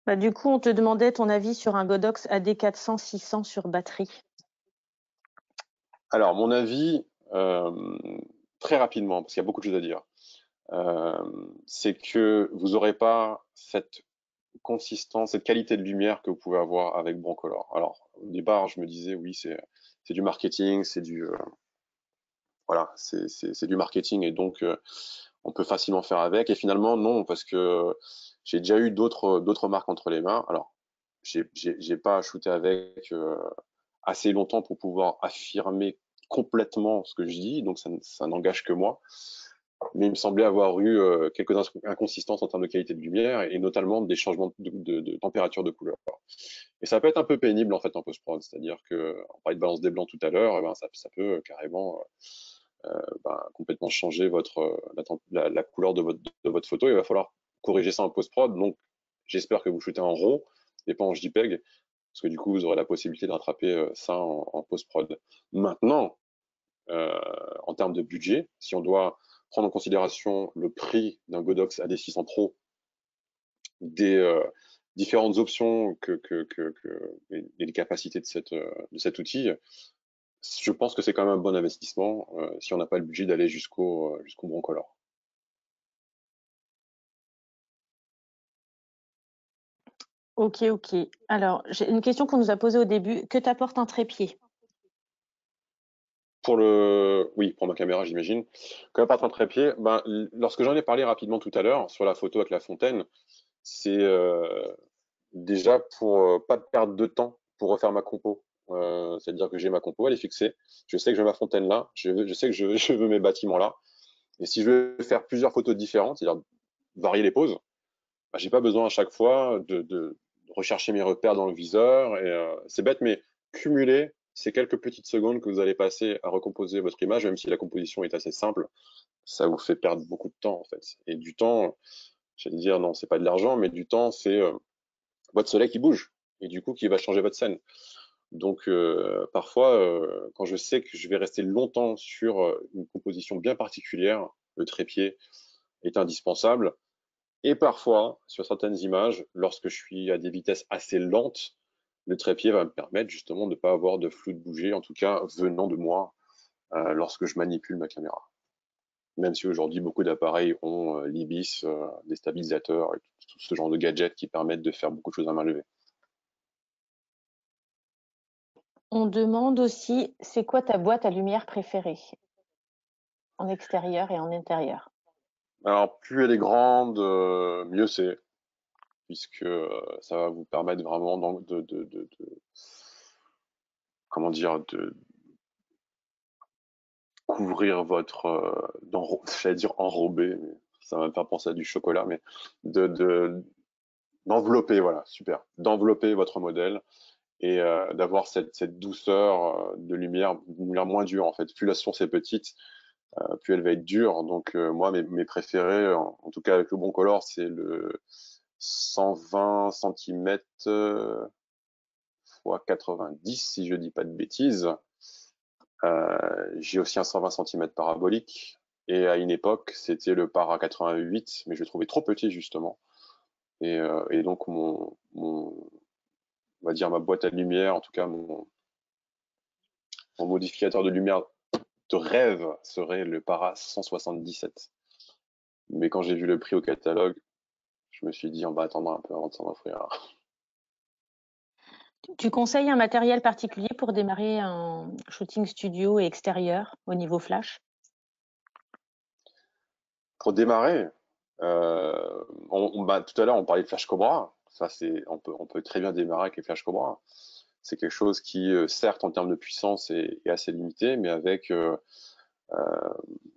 Bah, du coup, on te demandait ton avis sur un Godox AD400-600 sur batterie. Alors, mon avis, très rapidement, parce qu'il y a beaucoup de choses à dire, c'est que vous n'aurez pas cette consistance, cette qualité de lumière que vous pouvez avoir avec Broncolor. Alors, au départ, je me disais, oui, c'est du marketing, c'est voilà, c'est du marketing et donc on peut facilement faire avec. Et finalement, non, parce que j'ai déjà eu d'autres marques entre les mains. Alors, j'ai pas shooté avec assez longtemps pour pouvoir affirmer complètement ce que je dis, donc ça n'engage que moi. Mais il me semblait avoir eu quelques inconsistances en termes de qualité de lumière et notamment des changements de température de couleur. Et ça peut être un peu pénible en fait en post-prod, c'est-à-dire que on parlait de balance des blancs tout à l'heure, ben, ça peut carrément complètement changer la couleur de votre photo. Il va falloir corriger ça en post-prod. Donc, j'espère que vous shootez en RAW et pas en JPEG, parce que du coup, vous aurez la possibilité de rattraper ça en post-prod. Maintenant, en termes de budget, si on doit prendre en considération le prix d'un Godox AD600 Pro, des différentes options et les capacités de cet outil, je pense que c'est quand même un bon investissement si on n'a pas le budget d'aller jusqu'au Broncolor. Ok, ok. Alors, j'ai une question qu'on nous a posée au début. Que t'apporte un trépied? Oui, pour ma caméra, j'imagine. Comme pas de trépied, ben, lorsque j'en ai parlé rapidement tout à l'heure sur la photo avec la fontaine, c'est déjà pour pas perdre de temps pour refaire ma compo. C'est-à-dire que j'ai ma compo, elle est fixée. Je sais que je veux ma fontaine là. Je sais que je veux mes bâtiments là. Et si je veux faire plusieurs photos différentes, c'est-à-dire varier les poses, ben, j'ai pas besoin à chaque fois de rechercher mes repères dans le viseur. Et c'est bête, mais cumuler ces quelques petites secondes que vous allez passer à recomposer votre image, même si la composition est assez simple, ça vous fait perdre beaucoup de temps en fait. Et du temps, j'allais dire non, c'est pas de l'argent, mais du temps, c'est votre soleil qui bouge. et du coup qui va changer votre scène. Donc parfois, quand je sais que je vais rester longtemps sur une composition bien particulière, le trépied est indispensable. Et parfois, sur certaines images, lorsque je suis à des vitesses assez lentes, le trépied va me permettre justement de ne pas avoir de flou de bouger, en tout cas venant de moi, lorsque je manipule ma caméra. Même si aujourd'hui beaucoup d'appareils ont l'IBIS, des stabilisateurs et tout ce genre de gadgets qui permettent de faire beaucoup de choses à main levée. On demande aussi, c'est quoi ta boîte à lumière préférée en extérieur et en intérieur? Alors plus elle est grande, mieux c'est, puisque ça va vous permettre vraiment comment dire, de couvrir votre, j'allais dire enrobé, mais ça va me faire penser à du chocolat, mais d'envelopper, voilà, super, d'envelopper votre modèle et d'avoir cette douceur de lumière, une lumière moins dure en fait. Plus la source est petite, plus elle va être dure. Donc moi, mes préférés, en tout cas avec le bon color, c'est le 120 cm x 90, si je dis pas de bêtises. J'ai aussi un 120 cm parabolique. Et à une époque, c'était le para 88, mais je le trouvais trop petit justement. Et donc on va dire ma boîte à lumière, en tout cas mon modificateur de lumière de rêve serait le para 177. Mais quand j'ai vu le prix au catalogue, je me suis dit on va attendre un peu avant de s'en offrir. Tu conseilles un matériel particulier pour démarrer un shooting studio et extérieur au niveau flash? Pour démarrer, tout à l'heure on parlait de Flash Cobra. Ça on peut très bien démarrer avec les Flash Cobra. C'est quelque chose qui, certes, en termes de puissance, est assez limité, mais avec,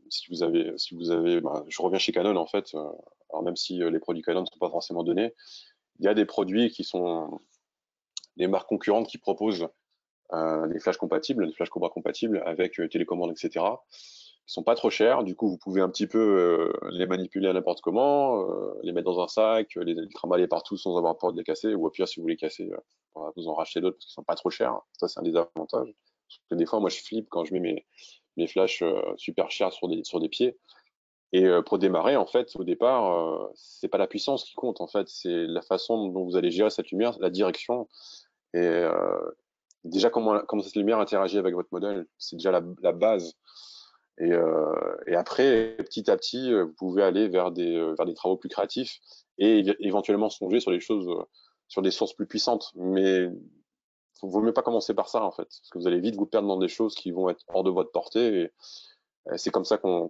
si vous avez, je reviens chez Canon en fait. Alors même si les produits Canon ne sont pas forcément donnés, il y a des produits qui sont des marques concurrentes qui proposent des flashs compatibles, des flash Cobra compatibles avec télécommande, etc. Qui sont pas trop chers. Du coup, vous pouvez un petit peu les manipuler à n'importe comment, les mettre dans un sac, les trimballer partout sans avoir peur de les casser. Ou au pire, si vous les cassez, vous en rachetez d'autres parce qu'ils sont pas trop chers. Ça, c'est un des avantages. Parce que des fois, moi, je flippe quand je mets mes flashs super chers sur des pieds. Et pour démarrer, en fait, au départ, c'est pas la puissance qui compte. En fait, c'est la façon dont vous allez gérer cette lumière, la direction. Et déjà, comment cette lumière interagit avec votre modèle, c'est déjà la base. Et après, petit à petit, vous pouvez aller vers des travaux plus créatifs et éventuellement songer sur des choses, sur des sources plus puissantes. Mais il vaut mieux pas commencer par ça, en fait, parce que vous allez vite vous perdre dans des choses qui vont être hors de votre portée. Et c'est comme ça qu'on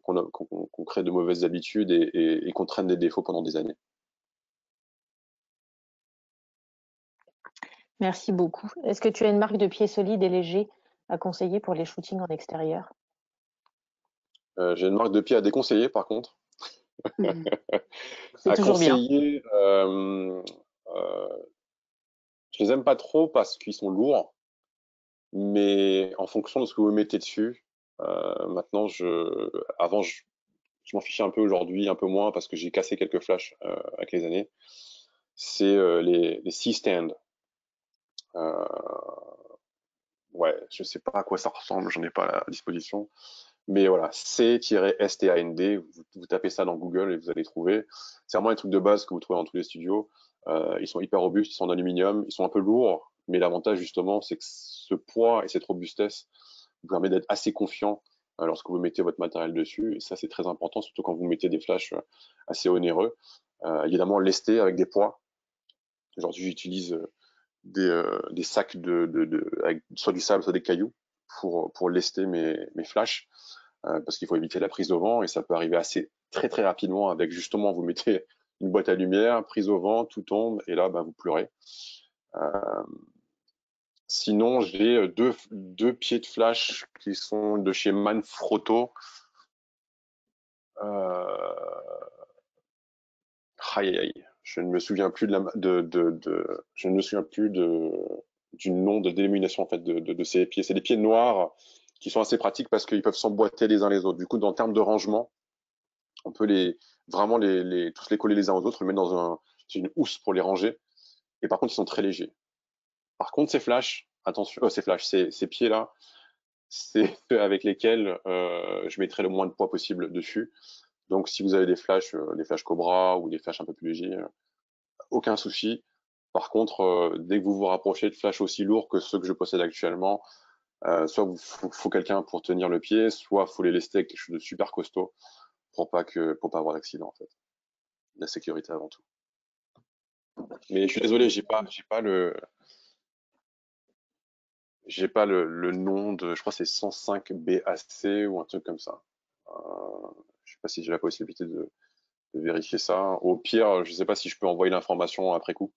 crée de mauvaises habitudes et qu'on traîne des défauts pendant des années. Merci beaucoup. Est-ce que tu as une marque de pied solide et léger à conseiller pour les shootings en extérieur? J'ai une marque de pied à déconseiller, par contre. C'est À toujours bien. conseiller, je les aime pas trop parce qu'ils sont lourds, mais en fonction de ce que vous mettez dessus. Maintenant, avant, je m'en fichais un peu, aujourd'hui un peu moins parce que j'ai cassé quelques flashs avec les années. C'est les C-stand. Euh, ouais, je sais pas à quoi ça ressemble, j'en ai pas à disposition. Mais voilà, C-STAND, vous tapez ça dans Google et vous allez trouver. C'est vraiment les trucs de base que vous trouvez dans tous les studios. Ils sont hyper robustes, ils sont en aluminium, ils sont un peu lourds, mais l'avantage justement, c'est que ce poids et cette robustesse vous permet d'être assez confiant lorsque vous mettez votre matériel dessus. Et ça, c'est très important, surtout quand vous mettez des flashs assez onéreux. Évidemment, lesté avec des poids. Aujourd'hui, j'utilise des sacs avec soit du sable, soit des cailloux pour lester mes flashs. Parce qu'il faut éviter la prise au vent et ça peut arriver assez très très rapidement avec justement vous mettez une boîte à lumière, prise au vent, tout tombe et là vous pleurez. Euh, Sinon j'ai deux pieds de flash qui sont de chez Manfrotto. Euh, Aïe aïe, je ne me souviens plus je ne me souviens plus du nom de dénomination en fait de ces pieds. C'est des pieds noirs qui sont assez pratiques parce qu'ils peuvent s'emboîter les uns les autres. Du coup, en termes de rangement, on peut vraiment tous les coller les uns aux autres, les mettre dans une housse pour les ranger. Et par contre, ils sont très légers. Par contre, ces flashs, attention, ces pieds-là, c'est ceux avec lesquels je mettrai le moins de poids possible dessus. Donc, si vous avez des flashs Cobra ou des flashs un peu plus légers, aucun souci. Par contre, dès que vous vous rapprochez de flashs aussi lourds que ceux que je possède actuellement, soit il faut quelqu'un pour tenir le pied, soit il faut les lester avec quelque chose de super costaud pour pas avoir d'accident en fait. La sécurité avant tout. Mais je suis désolé, j'ai pas le nom de, je crois que c'est 105 BAC ou un truc comme ça. Je sais pas si j'ai la possibilité de vérifier ça. Au pire, je sais pas si je peux envoyer l'information après coup.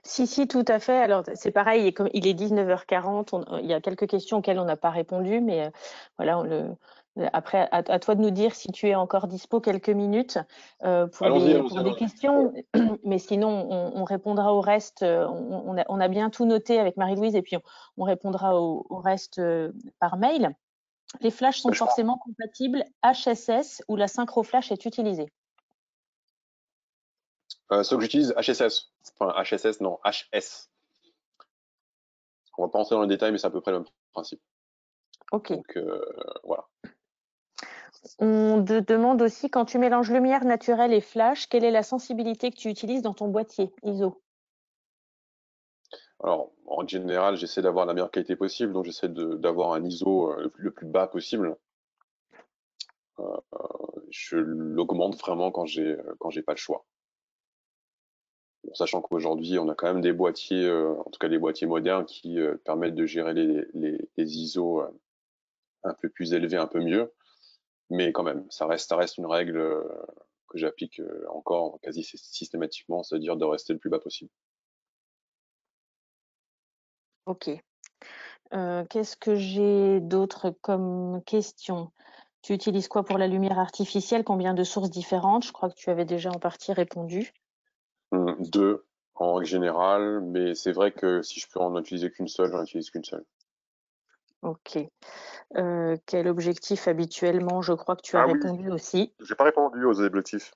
Si, tout à fait. Alors, c'est pareil, comme il est 19h40, il y a quelques questions auxquelles on n'a pas répondu, mais voilà, après, à toi de nous dire si tu es encore dispo quelques minutes pour Allons-y, des questions, mais sinon, on répondra au reste. On a bien tout noté avec Marie-Louise et puis on répondra au reste par mail. Les flashs sont forcément compatibles HSS où la synchro flash est utilisée. Ce que j'utilise, HSS. Enfin, HSS, non, HS. On va pas rentrer dans le détail, mais c'est à peu près le même principe. Ok. Donc, voilà. On te demande aussi, quand tu mélanges lumière naturelle et flash, quelle est la sensibilité que tu utilises dans ton boîtier ISO? Alors, en général, j'essaie d'avoir la meilleure qualité possible, donc j'essaie d'avoir un ISO le plus bas possible. Je l'augmente vraiment quand j'ai pas le choix. Bon, sachant qu'aujourd'hui, on a quand même des boîtiers, en tout cas des boîtiers modernes, qui permettent de gérer les ISO un peu plus élevés, un peu mieux. Mais quand même, ça reste une règle que j'applique encore quasi systématiquement, c'est-à-dire de rester le plus bas possible. Ok. Qu'est-ce que j'ai d'autre comme question? Tu utilises quoi pour la lumière artificielle? Combien de sources différentes? Je crois que tu avais déjà en partie répondu. Deux en règle générale, mais c'est vrai que si je peux en utiliser qu'une seule, j'en utilise qu'une seule. Ok. Quel objectif habituellement? Je crois que tu as Ah oui, répondu aussi. j'ai pas répondu aux objectifs.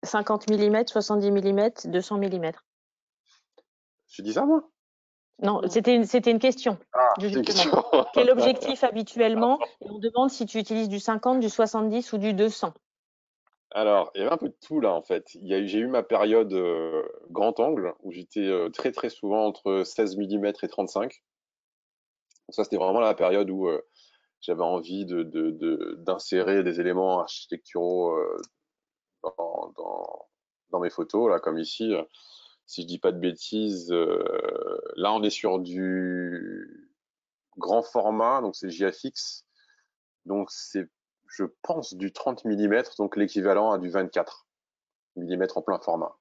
50 mm, 70 mm, 200 mm. J'ai dit ça, moi? Non, c'était une question, Ah, c'est une justement. question. Quel objectif habituellement? Et on demande si tu utilises du 50, du 70 ou du 200. Alors, il y avait un peu de tout là en fait. J'ai eu ma période grand angle où j'étais très très souvent entre 16 mm et 35. Donc ça, c'était vraiment la période où j'avais envie d'insérer des éléments architecturaux dans mes photos, là, comme ici. Si je dis pas de bêtises, là, on est sur du grand format, donc c'est JFX. Donc c'est, je pense, du 30 mm, donc l'équivalent à du 24 mm en plein format.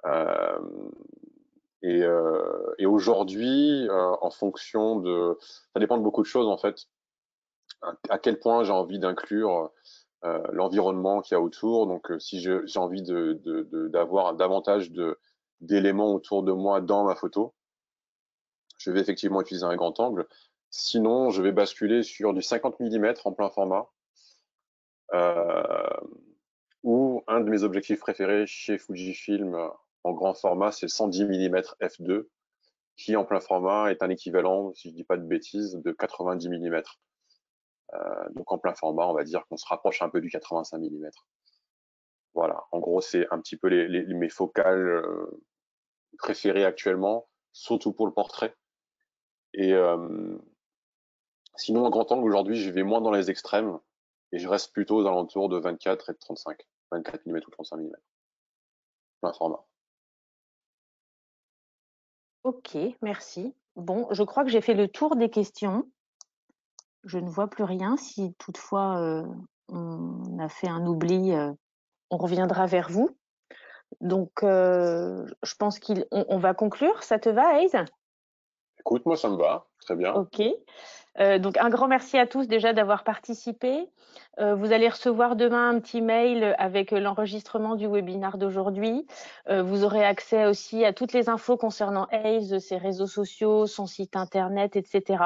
Euh, et aujourd'hui, en fonction de, ça dépend de beaucoup de choses en fait. À quel point j'ai envie d'inclure l'environnement qu'il y a autour. Donc, si j'ai envie d'avoir davantage d'éléments autour de moi dans ma photo, je vais effectivement utiliser un grand angle. Sinon, je vais basculer sur du 50 mm en plein format. Ou un de mes objectifs préférés chez Fujifilm en grand format, c'est le 110 mm f2, qui en plein format est un équivalent, si je ne dis pas de bêtises, de 90 mm. Donc en plein format, on va dire qu'on se rapproche un peu du 85 mm. Voilà, en gros, c'est un petit peu mes focales préférées actuellement, surtout pour le portrait. Et sinon, en grand angle, aujourd'hui, je vais moins dans les extrêmes et je reste plutôt aux alentours de 24 et de 35, 24 mm ou 35 mm, plein format. Ok, merci. Bon, je crois que j'ai fait le tour des questions. Je ne vois plus rien. Si toutefois on a fait un oubli, on reviendra vers vous. Donc, je pense qu'on va conclure. Ça te va, Aïs? Écoute, moi, ça me va, très bien. Ok. Donc, un grand merci à tous déjà d'avoir participé. Vous allez recevoir demain un petit mail avec l'enregistrement du webinaire d'aujourd'hui. Vous aurez accès aussi à toutes les infos concernant Aïs, ses réseaux sociaux, son site internet, etc.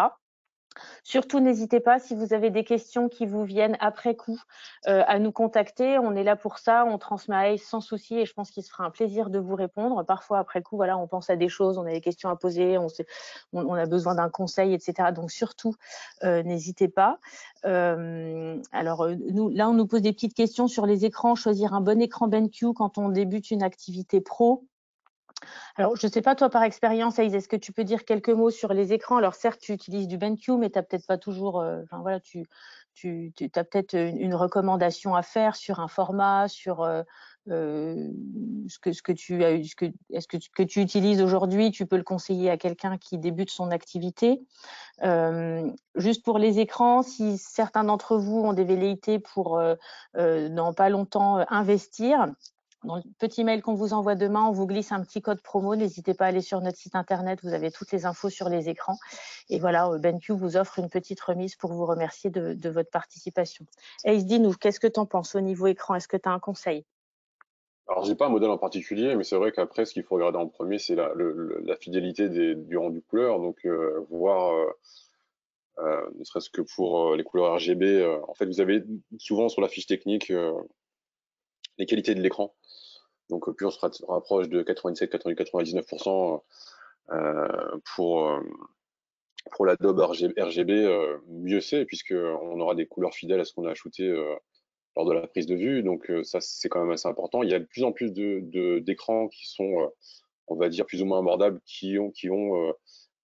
Surtout, n'hésitez pas, si vous avez des questions qui vous viennent après coup, à nous contacter. On est là pour ça, on transmet à Ace sans souci et je pense qu'il se fera un plaisir de vous répondre. Parfois, après coup, voilà, on pense à des choses, on a des questions à poser, on a besoin d'un conseil, etc. Donc surtout, n'hésitez pas. Alors, là, on nous pose des petites questions sur les écrans. Choisir un bon écran BenQ quand on débute une activité pro. Alors, je ne sais pas, toi, par expérience, Aïs, est-ce que tu peux dire quelques mots sur les écrans? Alors, certes, tu utilises du BenQ, mais tu n'as peut-être pas toujours. Enfin, voilà, tu as peut-être une recommandation à faire sur un format, sur ce que tu as, est-ce que tu utilises aujourd'hui, tu peux le conseiller à quelqu'un qui débute son activité. Juste pour les écrans, si certains d'entre vous ont des velléités pour dans pas longtemps investir, dans le petit mail qu'on vous envoie demain, on vous glisse un petit code promo. N'hésitez pas à aller sur notre site internet, vous avez toutes les infos sur les écrans. Et voilà, BenQ vous offre une petite remise pour vous remercier de votre participation. Ace, dis-nous, qu'est-ce que tu en penses au niveau écran? Est-ce que tu as un conseil? Alors, j'ai pas un modèle en particulier, mais c'est vrai qu'après, ce qu'il faut regarder en premier, c'est la fidélité du rendu couleur. Donc, voir, ne serait-ce que pour les couleurs RGB, en fait, vous avez souvent sur la fiche technique les qualités de l'écran. Donc, plus on se rapproche de 97, 98, 99% pour l'Adobe RGB, mieux c'est, puisqu'on aura des couleurs fidèles à ce qu'on a shooté lors de la prise de vue. Donc, ça, c'est quand même assez important. Il y a de plus en plus d'écrans qui sont, on va dire, plus ou moins abordables, qui ont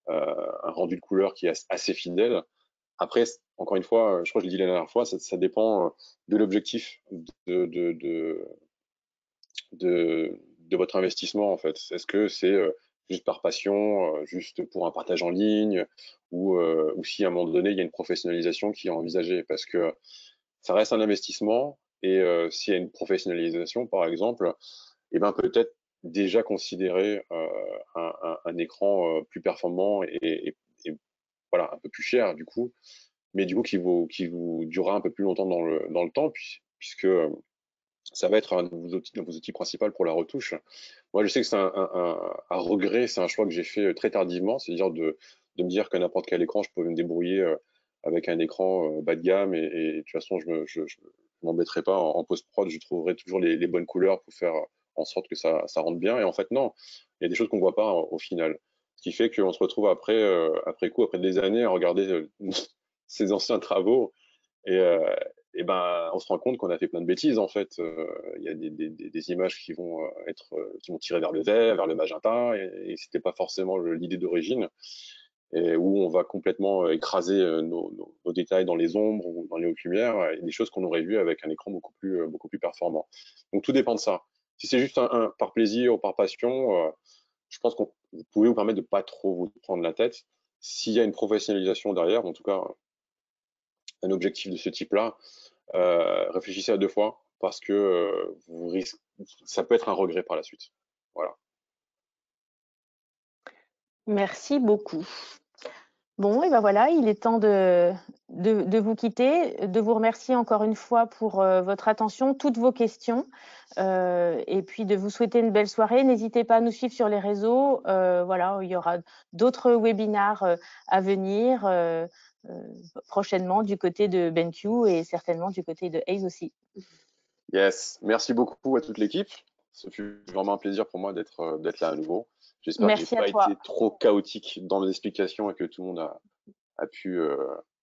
un rendu de couleur qui est assez fidèle. Après, encore une fois, je crois que je l'ai dit la dernière fois, ça dépend de l'objectif de votre investissement, en fait. Est-ce que c'est juste par passion, juste pour un partage en ligne, ou si à un moment donné, il y a une professionnalisation qui est envisagée? Parce que ça reste un investissement, et s'il y a une professionnalisation, par exemple, et ben peut-être déjà considérer un écran plus performant et voilà, un peu plus cher du coup, mais du coup qui vous durera un peu plus longtemps dans le temps, puisque ça va être un de vos outils principaux pour la retouche. Moi, je sais que c'est un regret, c'est un choix que j'ai fait très tardivement, c'est-à-dire de me dire qu'à n'importe quel écran, je pouvais me débrouiller avec un écran bas de gamme, et de toute façon, je m'embêterai pas en post-prod, je trouverai toujours les bonnes couleurs pour faire en sorte que ça rentre bien. Et en fait, non, il y a des choses qu'on voit pas au final. Ce qui fait qu'on se retrouve après coup, après des années, à regarder ces anciens travaux, et, ben, on se rend compte qu'on a fait plein de bêtises en fait. Il y a des images qui vont tirer vers le vert, vers le magenta, et c'était pas forcément l'idée d'origine. Et où on va complètement écraser nos détails dans les ombres ou dans les hautes lumières, et des choses qu'on aurait vues avec un écran beaucoup plus performant. Donc tout dépend de ça. Si c'est juste par plaisir ou par passion, je pense que vous pouvez vous permettre de pas trop vous prendre la tête. S'il y a une professionnalisation derrière, en tout cas un objectif de ce type-là, réfléchissez à deux fois, parce que ça peut être un regret par la suite. Voilà. Merci beaucoup. Bon, et ben voilà, il est temps de vous quitter, de vous remercier encore une fois pour votre attention, toutes vos questions, et puis de vous souhaiter une belle soirée. N'hésitez pas à nous suivre sur les réseaux. Voilà, il y aura d'autres webinars à venir prochainement du côté de BenQ et certainement du côté de Ace aussi. Yes, merci beaucoup à toute l'équipe. Ce fut vraiment un plaisir pour moi d'être là à nouveau. J'espère que j'ai Merci à pas toi. été trop chaotique dans mes explications, et que tout le monde a pu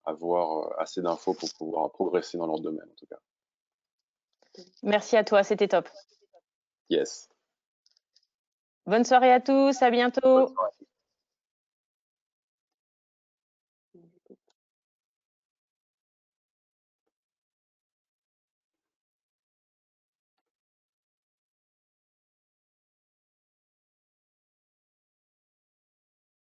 avoir assez d'infos pour pouvoir progresser dans leur domaine, en tout cas. Merci à toi, c'était top. Yes. Bonne soirée à tous, à Bonne bientôt. soirée.